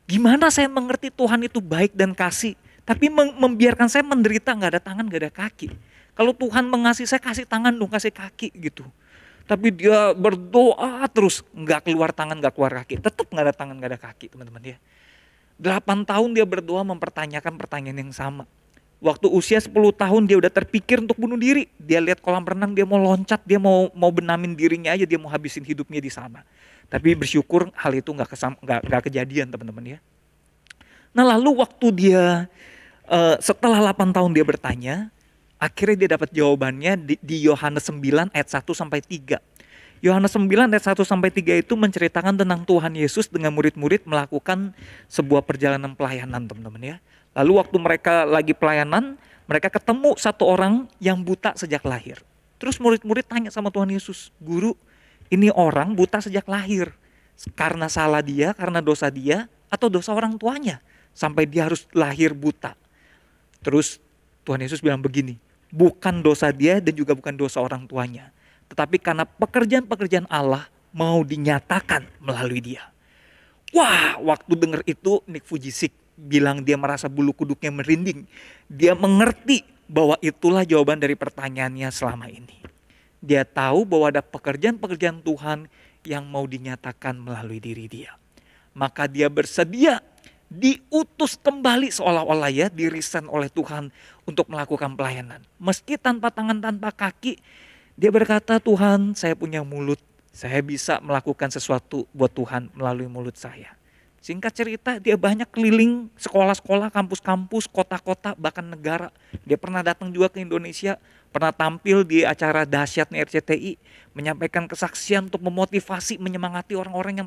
C: Gimana saya mengerti Tuhan itu baik dan kasih, tapi membiarkan saya menderita gak ada tangan, gak ada kaki. Kalau Tuhan mengasihi saya, kasih tangan dong, kasih kaki gitu. Tapi dia berdoa terus, gak keluar tangan, gak keluar kaki. Tetap gak ada tangan, gak ada kaki teman-teman ya. 8 tahun dia berdoa mempertanyakan pertanyaan yang sama. Waktu usia 10 tahun dia udah terpikir untuk bunuh diri. Dia lihat kolam renang, dia mau loncat, dia mau benamin dirinya aja, dia mau habisin hidupnya di sana. Tapi bersyukur hal itu nggak kejadian teman-teman ya. Nah lalu waktu dia setelah 8 tahun dia bertanya, akhirnya dia dapat jawabannya di Yohanes 9 ayat 1 sampai 3. Yohanes 9 ayat 1 sampai 3 itu menceritakan tentang Tuhan Yesus dengan murid-murid melakukan sebuah perjalanan pelayanan teman-teman ya. Lalu waktu mereka lagi pelayanan, mereka ketemu satu orang yang buta sejak lahir. Terus murid-murid tanya sama Tuhan Yesus, Guru, ini orang buta sejak lahir. Karena salah dia, karena dosa dia, atau dosa orang tuanya. Sampai dia harus lahir buta. Terus Tuhan Yesus bilang begini, bukan dosa dia dan juga bukan dosa orang tuanya. Tetapi karena pekerjaan-pekerjaan Allah mau dinyatakan melalui dia. Wah, waktu dengar itu Nick Vujicic bilang dia merasa bulu kuduknya merinding. Dia mengerti bahwa itulah jawaban dari pertanyaannya selama ini. Dia tahu bahwa ada pekerjaan-pekerjaan Tuhan yang mau dinyatakan melalui diri dia. Maka dia bersedia diutus kembali seolah-olah ya, dirisan oleh Tuhan untuk melakukan pelayanan. Meski tanpa tangan, tanpa kaki, dia berkata, Tuhan, saya punya mulut. Saya bisa melakukan sesuatu buat Tuhan melalui mulut saya. Singkat cerita, dia banyak keliling sekolah-sekolah, kampus-kampus, kota-kota, bahkan negara. Dia pernah datang juga ke Indonesia, pernah tampil di acara dahsyatnya RCTI, menyampaikan kesaksian untuk memotivasi, menyemangati orang-orang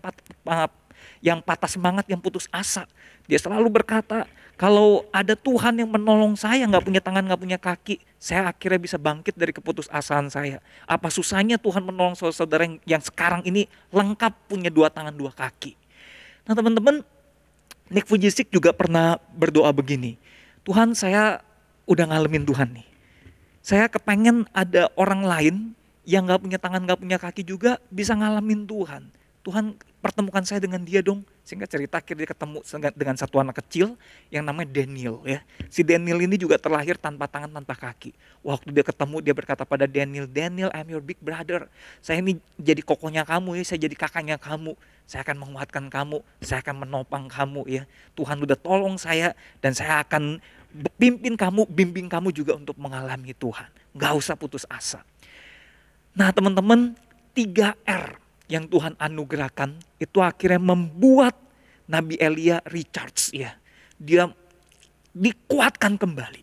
C: yang patah semangat, yang putus asa. Dia selalu berkata, Kalau ada Tuhan yang menolong saya, nggak punya tangan, nggak punya kaki, saya akhirnya bisa bangkit dari keputusasaan saya. Apa susahnya Tuhan menolong saudara-saudara yang sekarang ini lengkap punya 2 tangan 2 kaki. Nah teman-teman, Nick Vujicic juga pernah berdoa begini, Tuhan saya udah ngalamin Tuhan nih. Saya kepengen ada orang lain yang nggak punya tangan, nggak punya kaki juga bisa ngalamin Tuhan. Tuhan pertemukan saya dengan dia dong. Sehingga cerita akhirnya dia ketemu dengan satu anak kecil yang namanya Daniel ya. Si Daniel ini juga terlahir tanpa tangan, tanpa kaki. Waktu dia ketemu dia berkata pada Daniel, Daniel I'm your big brother. Saya ini jadi kokonya kamu ya, saya jadi kakaknya kamu. Saya akan menguatkan kamu, saya akan menopang kamu ya. Tuhan udah tolong saya dan saya akan pimpin kamu, bimbing kamu juga untuk mengalami Tuhan. Gak usah putus asa. Nah teman-teman, 3R yang Tuhan anugerahkan itu akhirnya membuat Nabi Elia recharge ya. Dia dikuatkan kembali.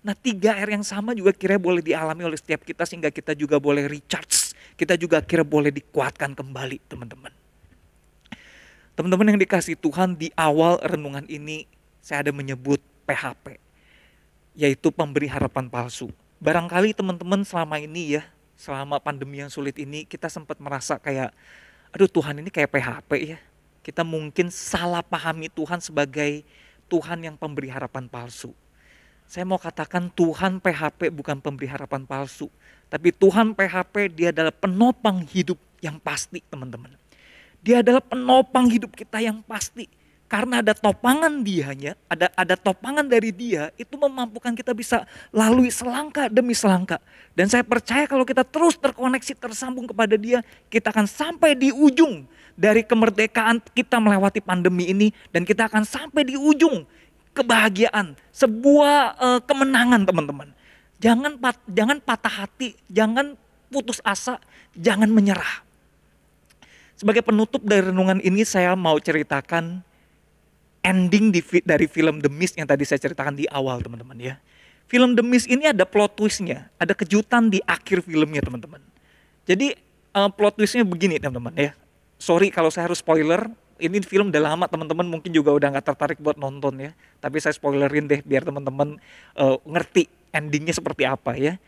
C: Nah 3R yang sama juga akhirnya boleh dialami oleh setiap kita sehingga kita juga boleh recharge. Kita juga akhirnya boleh dikuatkan kembali teman-teman. Teman-teman yang dikasih Tuhan, di awal renungan ini saya ada menyebut PHP. Yaitu pemberi harapan palsu. Barangkali teman-teman selama ini ya, selama pandemi yang sulit ini kita sempat merasa kayak, aduh Tuhan ini kayak PHP ya. Kita mungkin salah pahami Tuhan sebagai Tuhan yang pemberi harapan palsu. Saya mau katakan Tuhan PHP bukan pemberi harapan palsu. Tapi Tuhan PHP dia adalah penopang hidup yang pasti teman-teman. Dia adalah penopang hidup kita yang pasti. Karena ada topangan dianya, ada topangan dari dia, itu memampukan kita bisa lalui selangkah demi selangkah. Dan saya percaya kalau kita terus terkoneksi, tersambung kepada dia, kita akan sampai di ujung dari kemerdekaan kita melewati pandemi ini. Dan kita akan sampai di ujung kebahagiaan, sebuah kemenangan teman-teman. Jangan patah hati, jangan putus asa, jangan menyerah. Sebagai penutup dari renungan ini saya mau ceritakan ending dari film The Mist yang tadi saya ceritakan di awal teman-teman ya. Film The Mist ini ada plot twistnya, ada kejutan di akhir filmnya teman-teman. Jadi plot twistnya begini teman-teman ya. Sorry kalau saya harus spoiler, ini film udah lama teman-teman mungkin juga udah gak tertarik buat nonton ya. Tapi saya spoilerin deh biar teman-teman ngerti endingnya seperti apa ya.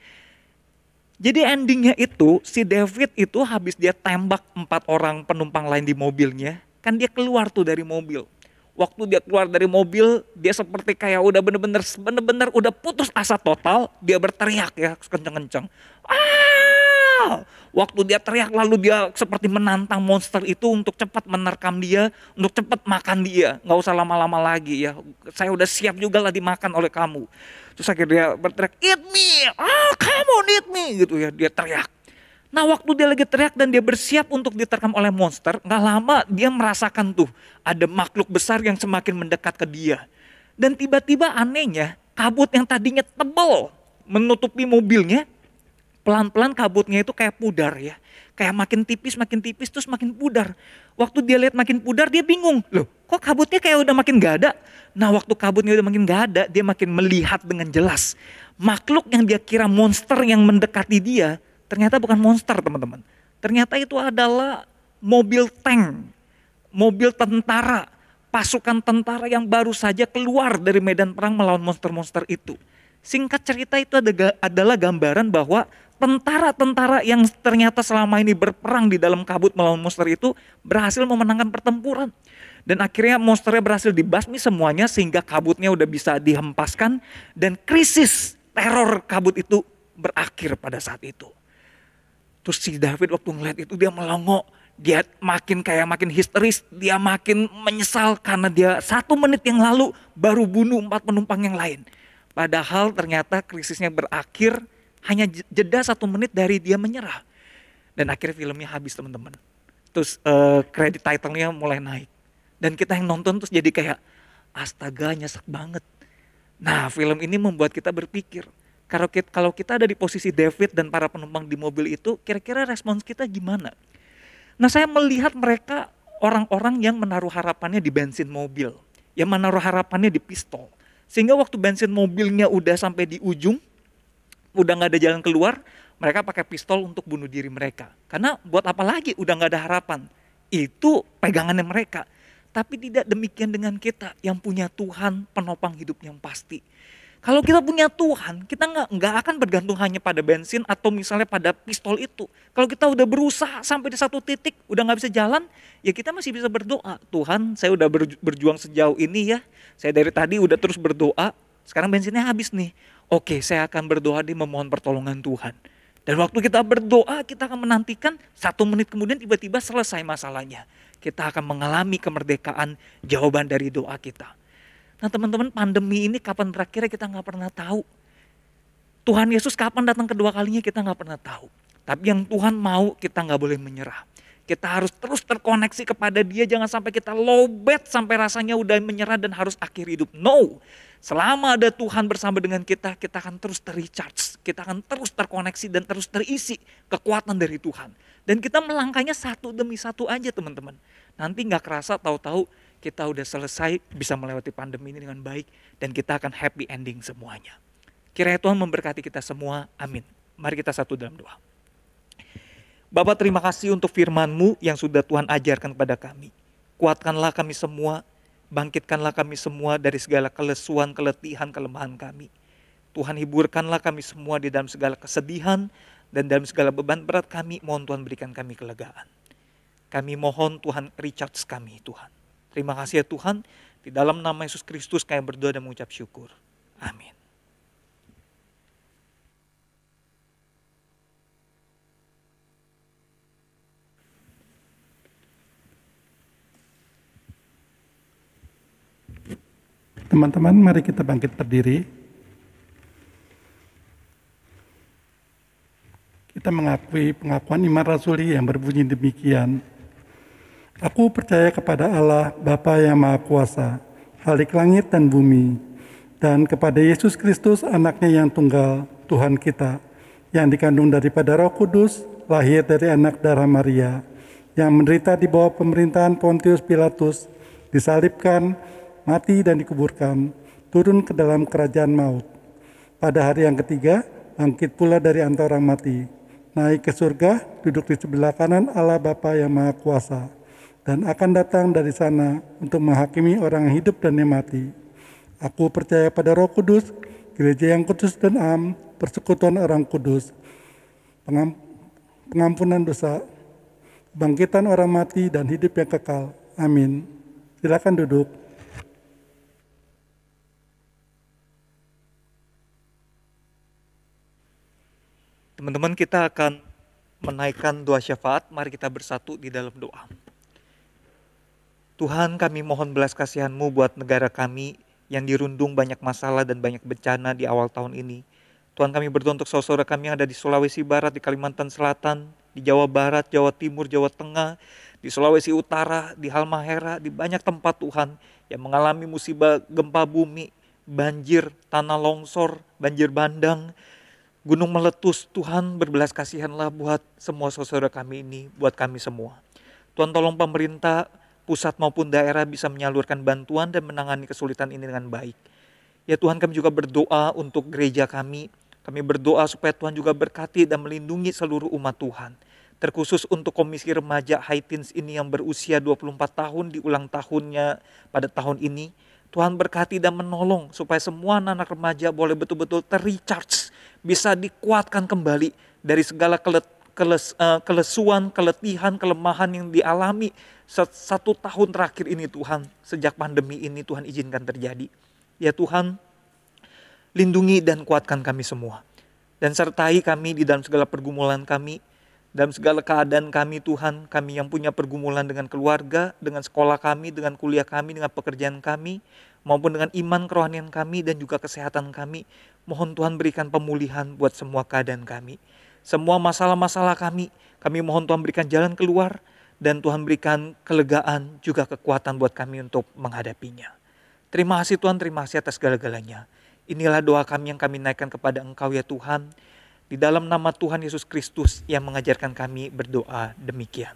C: Jadi endingnya itu si David itu habis dia tembak 4 orang penumpang lain di mobilnya, kan dia keluar tuh dari mobil. Waktu dia keluar dari mobil, dia seperti kayak udah bener-bener udah putus asa total. Dia berteriak ya, kenceng-kenceng. Ah! Waktu dia teriak lalu dia seperti menantang monster itu untuk cepat menerkam dia, untuk cepat makan dia. Gak usah lama-lama lagi ya, saya udah siap juga lah dimakan oleh kamu. Terus akhirnya dia berteriak, eat me, come on eat me, gitu ya, dia teriak. Nah waktu dia lagi teriak dan dia bersiap untuk diterkam oleh monster, gak lama dia merasakan tuh ada makhluk besar yang semakin mendekat ke dia. Dan tiba-tiba anehnya kabut yang tadinya tebal menutupi mobilnya, pelan-pelan kabutnya itu kayak pudar ya. Kayak makin tipis terus makin pudar. Waktu dia lihat makin pudar dia bingung, loh kok kabutnya kayak udah makin gak ada. Nah waktu kabutnya udah makin gak ada dia makin melihat dengan jelas. Makhluk yang dia kira monster yang mendekati dia, ternyata bukan monster teman-teman. Ternyata itu adalah mobil tank, mobil tentara, pasukan tentara yang baru saja keluar dari medan perang melawan monster-monster itu. Singkat cerita itu adalah gambaran bahwa tentara-tentara yang ternyata selama ini berperang di dalam kabut melawan monster itu berhasil memenangkan pertempuran. Dan akhirnya monsternya berhasil dibasmi semuanya sehingga kabutnya udah bisa dihempaskan dan krisis teror kabut itu berakhir pada saat itu. Terus si David waktu ngeliat itu dia melongo, dia makin histeris, dia makin menyesal karena dia 1 menit yang lalu baru bunuh 4 penumpang yang lain. Padahal ternyata krisisnya berakhir hanya jeda 1 menit dari dia menyerah. Dan akhirnya filmnya habis teman-teman. Terus kredit title-nya mulai naik. Dan kita yang nonton terus jadi kayak astaga nyesek banget. Nah film ini membuat kita berpikir. Kalau kita ada di posisi David dan para penumpang di mobil itu, kira-kira respons kita gimana? Nah saya melihat mereka orang-orang yang menaruh harapannya di bensin mobil. Yang menaruh harapannya di pistol. Sehingga waktu bensin mobilnya udah sampai di ujung, udah gak ada jalan keluar, mereka pakai pistol untuk bunuh diri mereka. Karena buat apa lagi udah gak ada harapan. Itu pegangannya mereka. Tapi tidak demikian dengan kita yang punya Tuhan penopang hidup yang pasti. Kalau kita punya Tuhan, kita nggak akan bergantung hanya pada bensin atau misalnya pada pistol itu. Kalau kita udah berusaha sampai di satu titik, udah nggak bisa jalan, ya kita masih bisa berdoa. Tuhan, saya udah berjuang sejauh ini ya. Saya dari tadi udah terus berdoa, sekarang bensinnya habis nih. Oke, saya akan berdoa di memohon pertolongan Tuhan. Dan waktu kita berdoa, kita akan menantikan 1 menit kemudian tiba-tiba selesai masalahnya. Kita akan mengalami kemerdekaan jawaban dari doa kita. Nah teman-teman, pandemi ini kapan berakhirnya kita nggak pernah tahu. Tuhan Yesus kapan datang kedua kalinya kita nggak pernah tahu. Tapi yang Tuhan mau kita nggak boleh menyerah. Kita harus terus terkoneksi kepada Dia, jangan sampai kita lowbat sampai rasanya udah menyerah dan harus akhir hidup. No, selama ada Tuhan bersama dengan kita akan terus terrecharge. Kita akan terus terkoneksi dan terus terisi kekuatan dari Tuhan. Dan kita melangkahnya satu demi satu aja teman-teman. Nanti nggak kerasa tahu-tahu kita udah selesai bisa melewati pandemi ini dengan baik dan kita akan happy ending semuanya. Kiranya Tuhan memberkati kita semua. Amin. Mari kita satu dalam doa. Bapa, terima kasih untuk firman-Mu yang sudah Tuhan ajarkan kepada kami. Kuatkanlah kami semua, bangkitkanlah kami semua dari segala kelesuan, keletihan, kelemahan kami. Tuhan, hiburkanlah kami semua di dalam segala kesedihan dan dalam segala beban berat kami. Mohon Tuhan berikan kami kelegaan. Kami mohon Tuhan recharge kami Tuhan. Terima kasih ya Tuhan, di dalam nama Yesus Kristus kami berdoa dan mengucap syukur. Amin.
D: Teman-teman, mari kita bangkit berdiri. Kita mengakui pengakuan iman rasuli yang berbunyi demikian. Aku percaya kepada Allah, Bapa yang Maha Kuasa, Khalik langit dan bumi, dan kepada Yesus Kristus, anaknya yang tunggal, Tuhan kita, yang dikandung daripada Roh Kudus, lahir dari anak darah Maria, yang menderita di bawah pemerintahan Pontius Pilatus, disalibkan, mati dan dikuburkan, turun ke dalam kerajaan maut. Pada hari yang ketiga, bangkit pula dari antara orang mati, naik ke surga, duduk di sebelah kanan Allah Bapa yang Maha Kuasa, dan akan datang dari sana untuk menghakimi orang yang hidup dan yang mati. Aku percaya pada Roh Kudus, gereja yang kudus dan am, persekutuan orang kudus, pengampunan dosa, kebangkitan orang mati dan hidup yang kekal. Amin. Silakan duduk.
C: Teman-teman, kita akan menaikkan doa syafaat. Mari kita bersatu di dalam doa. Tuhan, kami mohon belas kasihan-Mu buat negara kami yang dirundung banyak masalah dan banyak bencana di awal tahun ini. Tuhan, kami berdoa untuk saudara kami yang ada di Sulawesi Barat, di Kalimantan Selatan, di Jawa Barat, Jawa Timur, Jawa Tengah, di Sulawesi Utara, di Halmahera, di banyak tempat Tuhan yang mengalami musibah gempa bumi, banjir, tanah longsor, banjir bandang, gunung meletus. Tuhan, berbelas kasihanlah buat semua saudara kami ini, buat kami semua. Tuhan, tolong pemerintah pusat maupun daerah bisa menyalurkan bantuan dan menangani kesulitan ini dengan baik. Ya Tuhan, kami juga berdoa untuk gereja kami. Kami berdoa supaya Tuhan juga berkati dan melindungi seluruh umat Tuhan. Terkhusus untuk komisi remaja High Teens ini yang berusia 24 tahun di ulang tahunnya pada tahun ini. Tuhan berkati dan menolong supaya semua anak remaja boleh betul-betul terrecharge, bisa dikuatkan kembali dari segala kelesuan, keletihan, kelemahan yang dialami 1 tahun terakhir ini Tuhan. Sejak pandemi ini Tuhan izinkan terjadi. Ya Tuhan, lindungi dan kuatkan kami semua. Dan sertai kami di dalam segala pergumulan kami, dalam segala keadaan kami Tuhan. Kami yang punya pergumulan dengan keluarga, dengan sekolah kami, dengan kuliah kami, dengan pekerjaan kami, maupun dengan iman kerohanian kami dan juga kesehatan kami. Mohon Tuhan berikan pemulihan buat semua keadaan kami. Semua masalah-masalah kami mohon Tuhan berikan jalan keluar. Dan Tuhan berikan kelegaan juga kekuatan buat kami untuk menghadapinya. Terima kasih Tuhan, terima kasih atas segala-galanya. Inilah doa kami yang kami naikkan kepada Engkau ya Tuhan. Di dalam nama Tuhan Yesus Kristus yang mengajarkan kami berdoa demikian.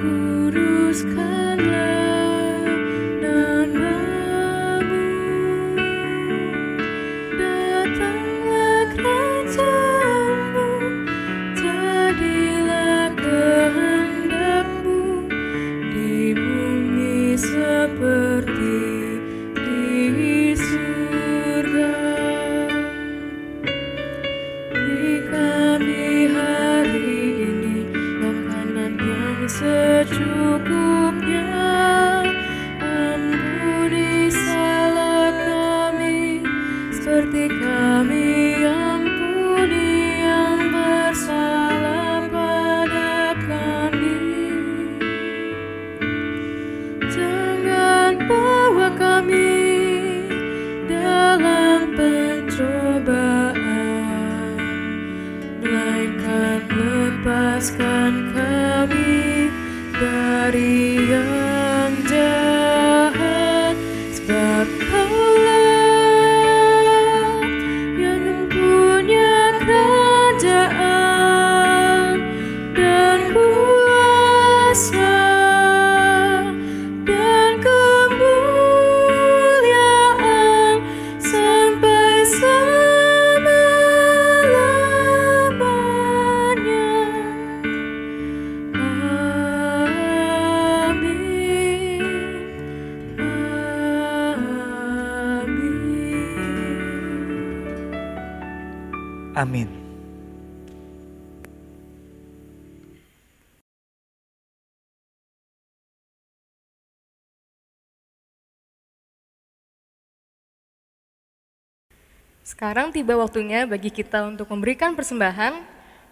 B: kuduskanlah namamu. Datanglah kerajaanmu, jadilah kehendakmu di bumi seperti di surga. Beri kami hari ini makanan yang secukupnya. Ampuni salah kami seperti kami ampuni yang bersalah pada kami. Jangan bawa kami dalam pencobaan, melainkan lepaskan kami dari yang jahat. Sebab Kaulah yang mempunyai kerajaan dan kuasa dan kemuliaan sampai selama-lamanya.
C: Amin.
A: Sekarang tiba waktunya bagi kita untuk memberikan persembahan.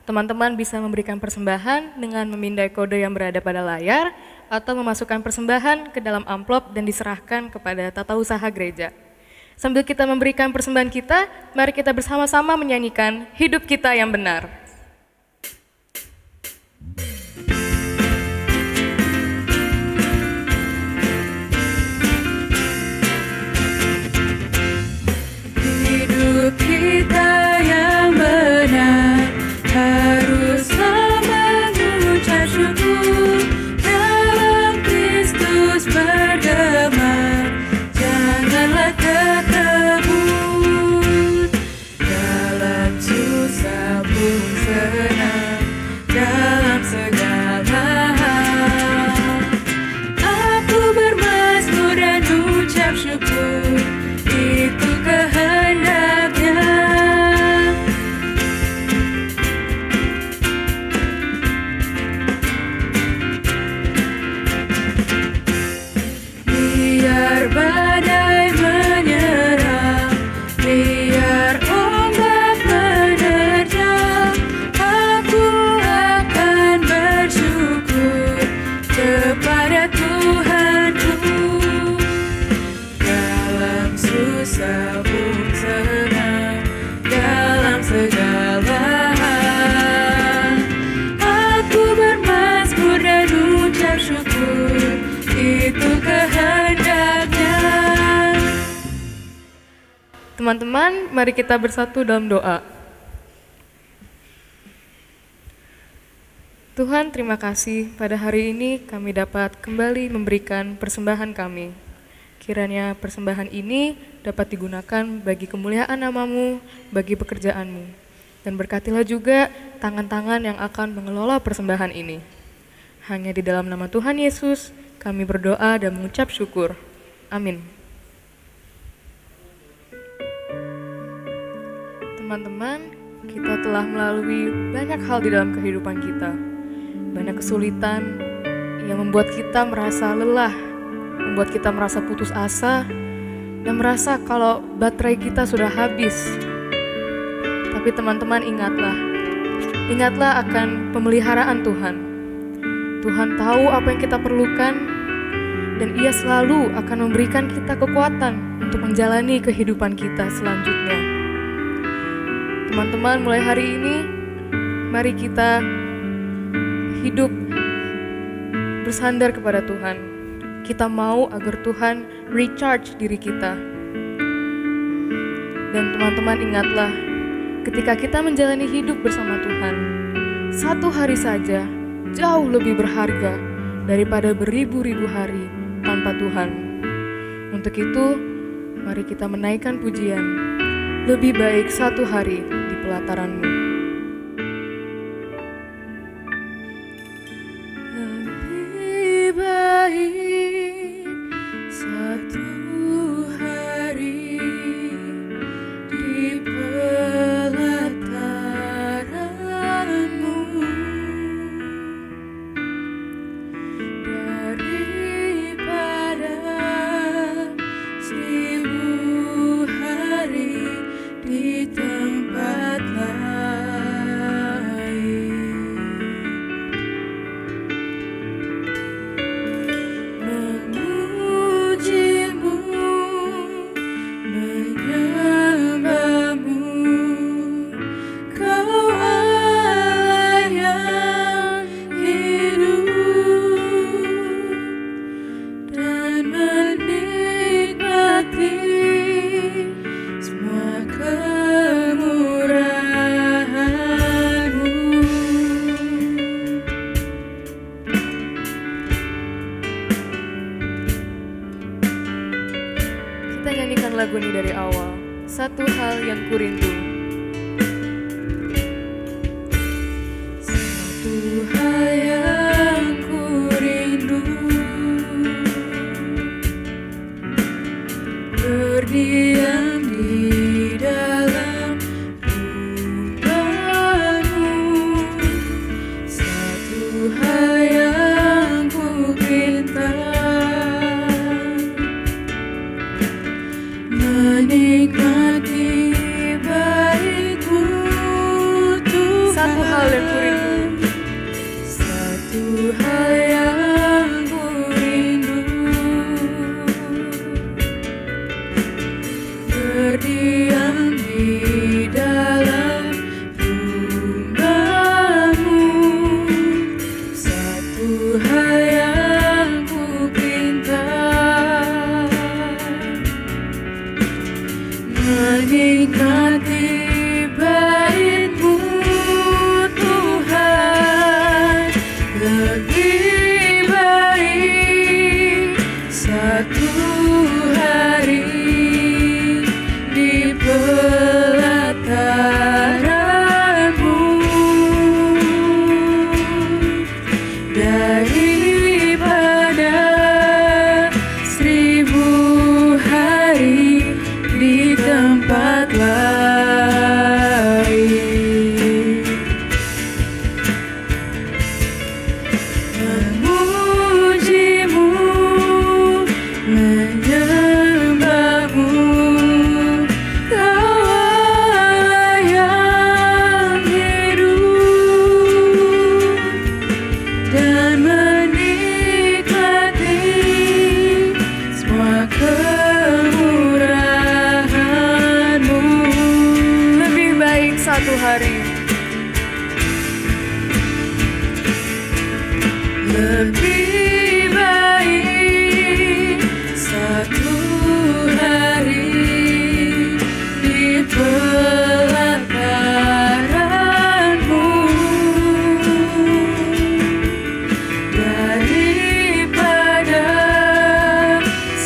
A: Teman-teman bisa memberikan persembahan dengan memindai kode yang berada pada layar atau memasukkan persembahan ke dalam amplop dan diserahkan kepada tata usaha gereja. Sambil kita memberikan persembahan kita, mari kita bersama-sama menyanyikan Hidup Kita Yang Benar.
B: Hidup kita yang benar haruslah mengucap syukur, dalam Kristus bergema, janganlah terkebun. Dalam susah pun senang, dalam segala hal aku bermazmur dan ucap syukur, itu kehendaknya. Biar badai menyerang, biar ombak menerjang, aku akan bersyukur kepada Tuhanku. Dalam susah pun senang, dalam segala hal aku bermazmur dan ucap syukur, itu kehendaknya.
A: Teman-teman, mari kita bersatu dalam doa. Tuhan, terima kasih pada hari ini kami dapat kembali memberikan persembahan kami. Kiranya persembahan ini dapat digunakan bagi kemuliaan nama-Mu, bagi pekerjaan-Mu. Dan berkatilah juga tangan-tangan yang akan mengelola persembahan ini. Hanya di dalam nama Tuhan Yesus, kami berdoa dan mengucap syukur. Amin. Teman-teman, kita telah melalui banyak hal di dalam kehidupan kita. Banyak kesulitan yang membuat kita merasa lelah, membuat kita merasa putus asa, dan merasa kalau baterai kita sudah habis. Tapi teman-teman ingatlah akan pemeliharaan Tuhan. Tuhan tahu apa yang kita perlukan, dan Ia selalu akan memberikan kita kekuatan untuk menjalani kehidupan kita selanjutnya. Teman-teman, mulai hari ini, mari kita hidup bersandar kepada Tuhan. Kita mau agar Tuhan recharge diri kita. Dan teman-teman ingatlah, ketika kita menjalani hidup bersama Tuhan, satu hari saja jauh lebih berharga daripada beribu-ribu hari tanpa Tuhan. Untuk itu, mari kita menaikkan pujian, lebih baik satu hari di pelataran-Mu.
B: Lebih baik satu hari di pelataran-Mu daripada 1000 hari di tempat lain. Memuji-Mu, menyembah-Mu, Kau Allah yang hidup, dan menikmati semua kemurahan-Mu.
A: Kita nyanyikan lagu ini dari awal. Satu hal yang kurindu.
B: Satu hal yang kurindu, berdiam di dalam rumah-Mu. Satu hal yang kupinta, menikmati bait-Mu, Tuhan.
A: Satu hal yang kurindu.
B: Satu hal yang kurindu, berdiam di dalam rumah-Mu. Satu hal yang kupinta, menikmati bait-Mu, Tuhan. Lebih baik satu hari di pelataran-Mu daripada 1000 hari di tempat lain. Memuji-Mu, menyembah-Mu, Kau Allah yang hidup, dan menikmati semua kemurahan-Mu.
A: Lebih baik satu hari.
B: Lebih baik satu hari di pelataran-Mu daripada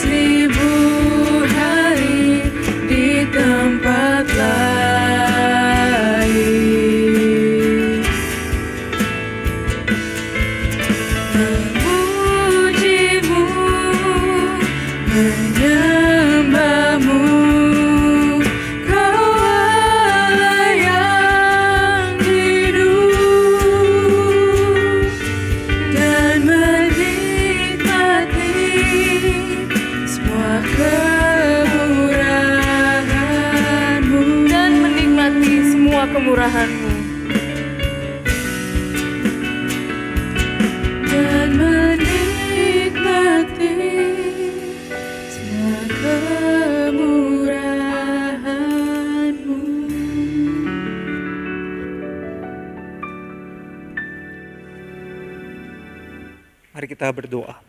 B: 1000 hari di tempat lain. Memuji-Mu, menyembah-Mu, Kau Allah yang hidup, dan menikmati semua kemurahan-Mu.
A: Dan menikmati semua kemurahan-Mu.
B: Dan menikmati semua kemurahan-Mu.
C: Mari kita berdoa.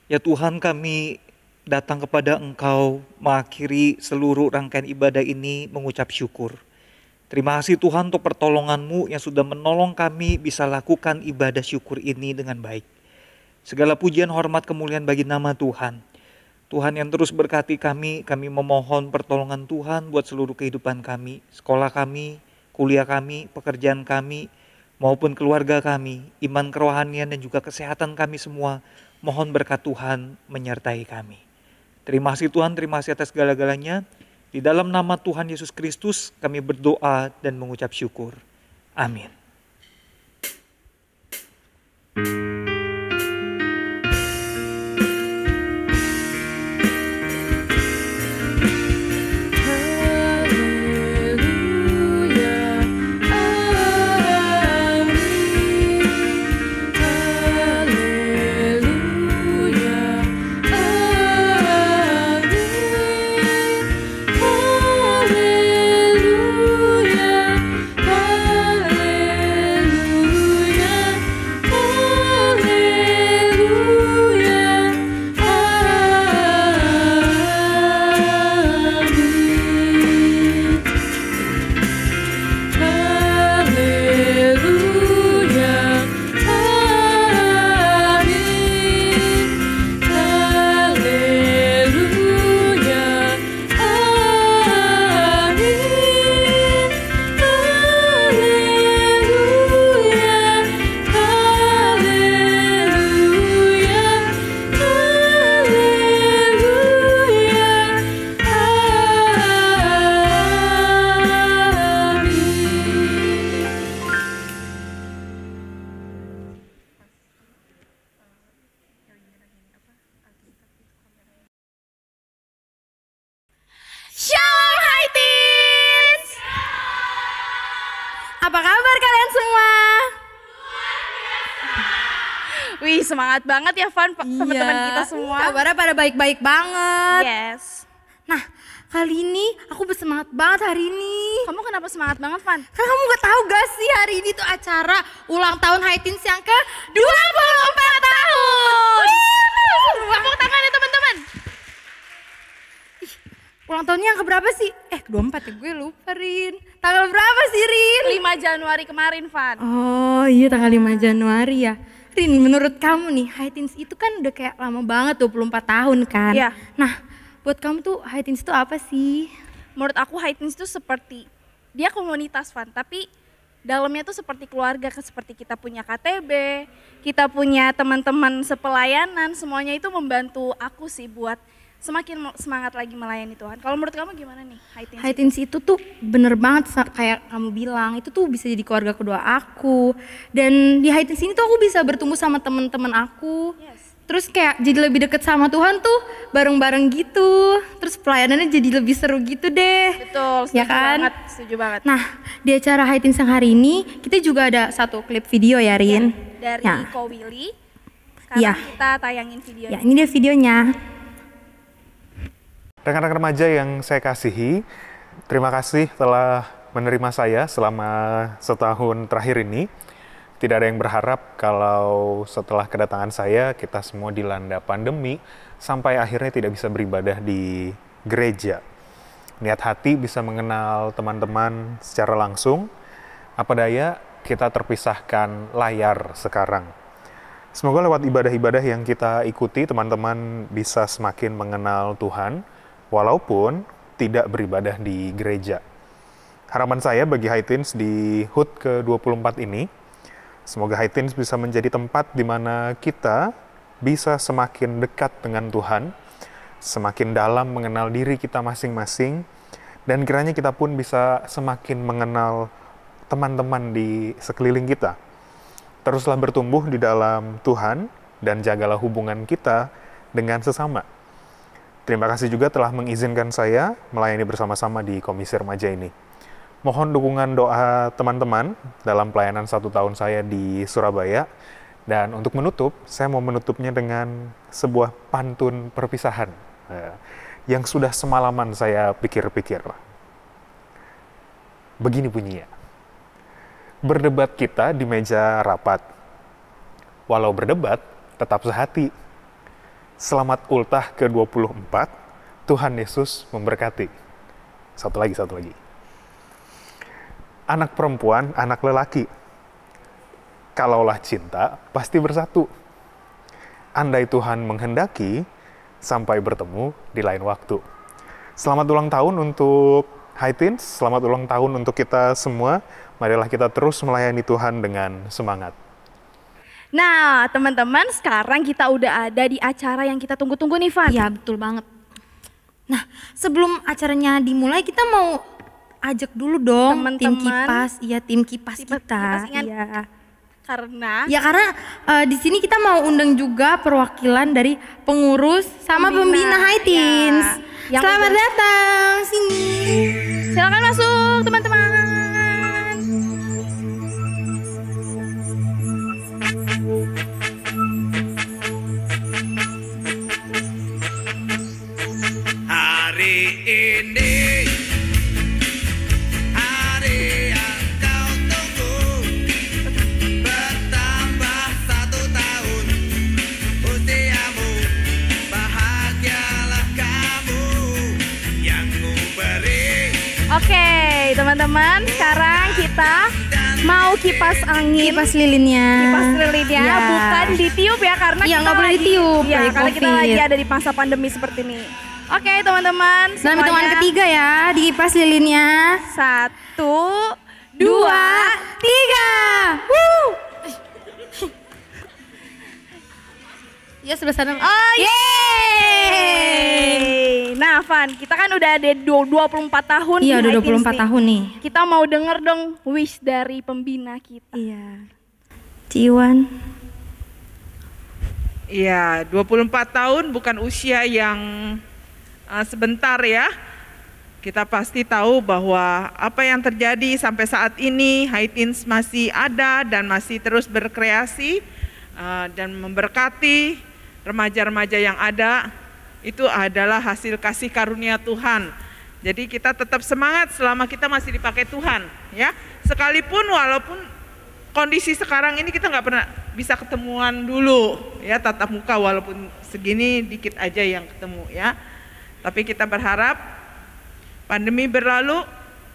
C: Ya Tuhan, kami datang kepada Engkau mengakhiri seluruh rangkaian ibadah ini mengucap syukur. Terima kasih Tuhan untuk pertolongan-Mu yang sudah menolong kami bisa lakukan ibadah syukur ini dengan baik. Segala pujian, hormat, kemuliaan bagi nama Tuhan. Tuhan yang terus berkati kami memohon pertolongan Tuhan buat seluruh kehidupan kami, sekolah kami, kuliah kami, pekerjaan kami, maupun keluarga kami, iman kerohanian dan juga kesehatan kami semua. Mohon berkat Tuhan menyertai kami. Terima kasih Tuhan, terima kasih atas segala-galanya. Di dalam nama Tuhan Yesus Kristus kami berdoa dan mengucap syukur. Amin.
E: Shalom Hai Teens! Apa kabar kalian semua? Wih, semangat banget ya Van, teman-teman kita semua.
B: Kabarnya pada baik-baik banget.
E: Yes.
B: Nah, kali ini aku bersemangat banget hari ini.
E: Kamu kenapa semangat banget Van?
B: Karena kamu gak tahu gak sih hari ini tuh acara ulang tahun Hai Teens yang ke 24 tahun.
E: Tepuk tangan ya teman-teman.
B: Ulang tahunnya yang keberapa sih? 24 ya, gue lupa Rin. Tanggal berapa sih Rin?
E: 5 Januari kemarin Van.
B: Oh iya, tanggal 5 Januari ya. Rin, menurut kamu nih Hai Teens itu kan udah kayak lama banget, 24 tahun kan?
E: Iya.
B: Nah, buat kamu tuh Hai Teens itu apa sih?
E: Menurut aku Hai Teens itu seperti, dia komunitas Van, tapi dalamnya tuh seperti keluarga, seperti kita punya KTB, kita punya teman-teman sepelayanan, semuanya itu membantu aku sih buat semakin semangat lagi melayani Tuhan. Kalau menurut kamu gimana nih Hai Teens?
B: Hai Teens itu tuh bener banget kayak kamu bilang, itu tuh bisa jadi keluarga kedua aku. Dan di Hai Teens ini tuh aku bisa bertumbuh sama teman-teman aku.
E: Yes.
B: Terus kayak jadi lebih deket sama Tuhan tuh bareng-bareng gitu. Terus pelayanannya jadi lebih seru gitu deh.
E: Betul, setuju
B: Ya kan?
E: banget, setuju banget.
B: Nah, di acara Hai Teens yang hari ini kita juga ada satu klip video ya Rin.
E: Dari
B: Ya.
E: Ko Willy, sekarang
B: Iya.
E: kita tayangin videonya.
B: Ya, ini dia videonya.
F: Rekan-rekan remaja yang saya kasihi, terima kasih telah menerima saya selama setahun terakhir ini. Tidak ada yang berharap kalau setelah kedatangan saya, kita semua dilanda pandemi, sampai akhirnya tidak bisa beribadah di gereja. Niat hati bisa mengenal teman-teman secara langsung, apa daya kita terpisahkan layar sekarang. Semoga lewat ibadah-ibadah yang kita ikuti, teman-teman bisa semakin mengenal Tuhan, walaupun tidak beribadah di gereja. Harapan saya bagi Hai Teens di HUT ke-24 ini, semoga Hai Teens bisa menjadi tempat di mana kita bisa semakin dekat dengan Tuhan, semakin dalam mengenal diri kita masing-masing, dan kiranya kita pun bisa semakin mengenal teman-teman di sekeliling kita. Teruslah bertumbuh di dalam Tuhan, dan jagalah hubungan kita dengan sesama. Terima kasih juga telah mengizinkan saya melayani bersama-sama di Komisi Remaja ini. Mohon dukungan doa teman-teman dalam pelayanan 1 tahun saya di Surabaya. Dan untuk menutup, saya mau menutupnya dengan sebuah pantun perpisahan yang sudah semalaman saya pikir-pikir. Begini bunyinya. Berdebat kita di meja rapat. Walau berdebat, tetap sehati. Selamat ultah ke-24, Tuhan Yesus memberkati. Satu lagi. Anak perempuan, anak lelaki. Kalaulah cinta, pasti bersatu. andai Tuhan menghendaki, sampai bertemu di lain waktu. Selamat ulang tahun untuk High Teens, selamat ulang tahun untuk kita semua. Marilah kita terus melayani Tuhan dengan semangat.
E: Nah, teman-teman, sekarang kita udah ada di acara yang kita tunggu-tunggu nih, Van.
B: Iya, betul banget. Nah, sebelum acaranya dimulai, kita mau ajak dulu dong tim
E: Teman-teman.
B: kipas. Iya, tim kipas kita.
E: Kipas ingat.
B: Iya.
E: Karena
B: Ya karena di sini kita mau undang juga perwakilan dari pengurus sama pembina High Teens.
E: Ya, yang
B: Selamat
E: udah-
B: datang sini.
E: silakan masuk, teman-teman.
G: Hari ini hari yang kau tunggu, bertambah 1 tahun usiamu, bahagialah kamu yang ku beri.
E: Oke, teman-teman, sekarang kita mau kipas angin.
B: Kipas lilinnya.
E: Kipas lilinnya
B: Ya.
E: bukan ditiup ya, karena
B: Iya,
E: kita
B: nggak boleh
E: lagi-
B: ditiup,
E: Iya,
B: lagi
E: karena kita
B: COVID.
E: lagi ada di masa pandemi seperti ini. Oke, teman-teman,
B: Dalam hitungan
E: semuanya.
B: ketiga ya, di kipas lilinnya.
E: 1, 2,
B: 2, 3. Ya sebelah sana.
E: Oh, yeay! Nah, Van, kita kan udah ada 24 tahun
B: Iya,
E: di
B: udah
E: High Teens
B: 24
E: nih.
B: tahun nih.
E: Kita mau denger dong wish dari pembina kita.
B: Iya. Ciwan.
H: Iya, 24 tahun bukan usia yang sebentar ya. Kita pasti tahu bahwa apa yang terjadi sampai saat ini, High Teens masih ada dan masih terus berkreasi dan memberkati remaja-remaja yang ada. Itu adalah hasil kasih karunia Tuhan. Jadi kita tetap semangat selama kita masih dipakai Tuhan, ya. Sekalipun walaupun kondisi sekarang ini kita nggak pernah bisa ketemuan dulu, ya, tatap muka walaupun segini dikit aja yang ketemu, ya. Tapi kita berharap pandemi berlalu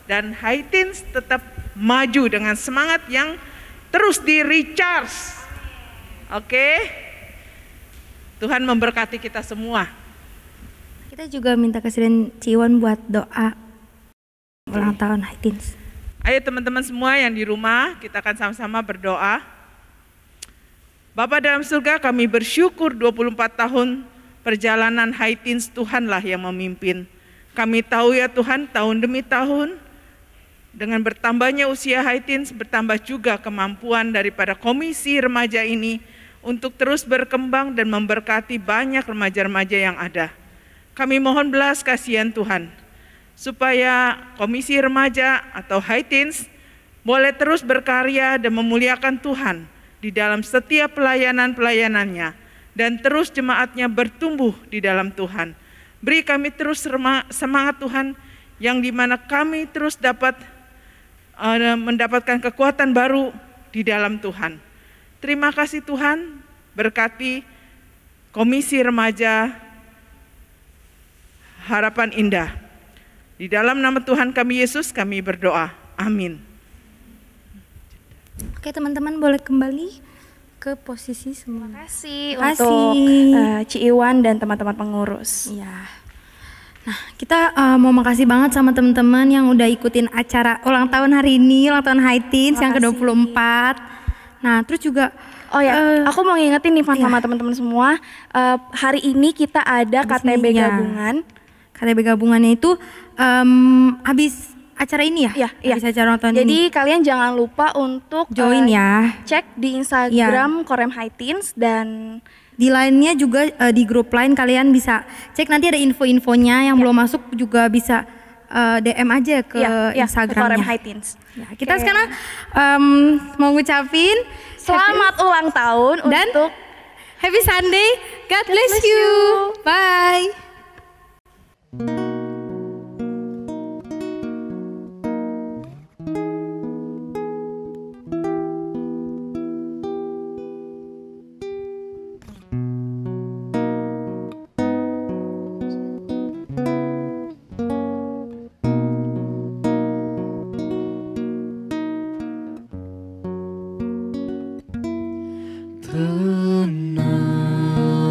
H: dan High Teens tetap maju dengan semangat yang terus di-recharge. Oke? Tuhan memberkati kita semua.
B: Kita juga minta kesediaan Ciwan buat doa ulang tahun High Teens.
H: Ayo teman-teman semua yang di rumah, kita akan sama-sama berdoa. Bapa dalam surga, kami bersyukur 24 tahun perjalanan High Teens, Tuhanlah yang memimpin. Kami tahu ya Tuhan, tahun demi tahun, dengan bertambahnya usia High Teens, bertambah juga kemampuan daripada komisi remaja ini untuk terus berkembang dan memberkati banyak remaja-remaja yang ada. Kami mohon belas kasihan Tuhan, supaya komisi remaja atau High Teens boleh terus berkarya dan memuliakan Tuhan di dalam setiap pelayanan-pelayanannya, dan terus jemaatnya bertumbuh di dalam Tuhan. Beri kami terus semangat Tuhan, yang dimana kami terus dapat mendapatkan kekuatan baru di dalam Tuhan. Terima kasih Tuhan, berkati Komisi Remaja Harapan Indah. Di dalam nama Tuhan kami Yesus kami berdoa. Amin.
B: Oke teman-teman boleh kembali ke posisi semua.
E: Terima kasih
B: Terima
E: untuk
B: kasih.
E: Ci Iwan dan teman-teman pengurus.
B: Iya. Nah kita mau makasih banget sama teman-teman yang udah ikutin acara ulang tahun hari ini, ulang tahun High Teens yang ke-24. Nah terus juga
E: Oh ya, aku mau ngingetin nih Van
B: iya.
E: sama teman-teman semua, hari ini kita ada KTB
B: Resminya.
E: gabungan.
B: KTB gabungannya itu habis acara ini ya?
E: Iya, iya.
B: Habis acara ulang tahun
E: Jadi
B: ini.
E: kalian jangan lupa untuk
B: Join ya.
E: cek di Instagram Korem High Teens dan
B: Di lainnya juga di grup lain kalian bisa cek, nanti ada info-infonya yang belum masuk juga bisa DM aja ke
E: Korem
B: Instagramnya.
E: High Teens.
B: Ya, kita
E: Oke.
B: sekarang mau ngucapin
E: Selamat ulang tahun
B: dan
E: untuk
B: Happy Sunday. God bless you. Bye.
G: Tenang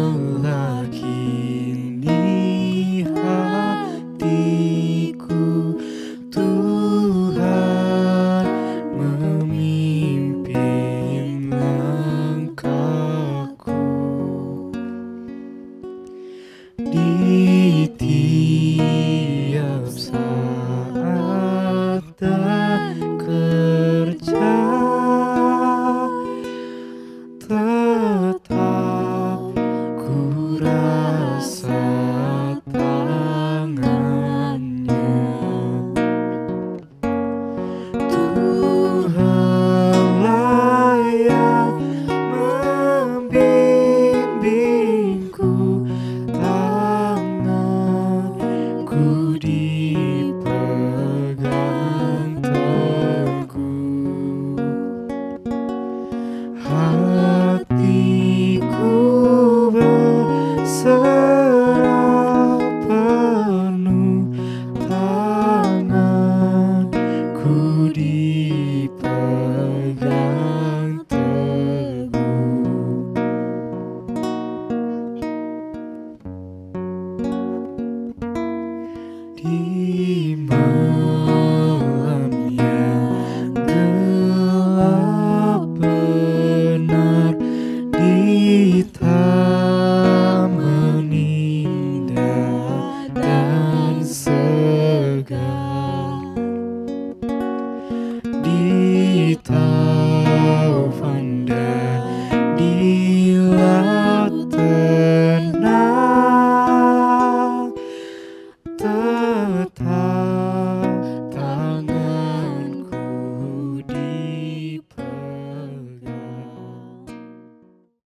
I: kita.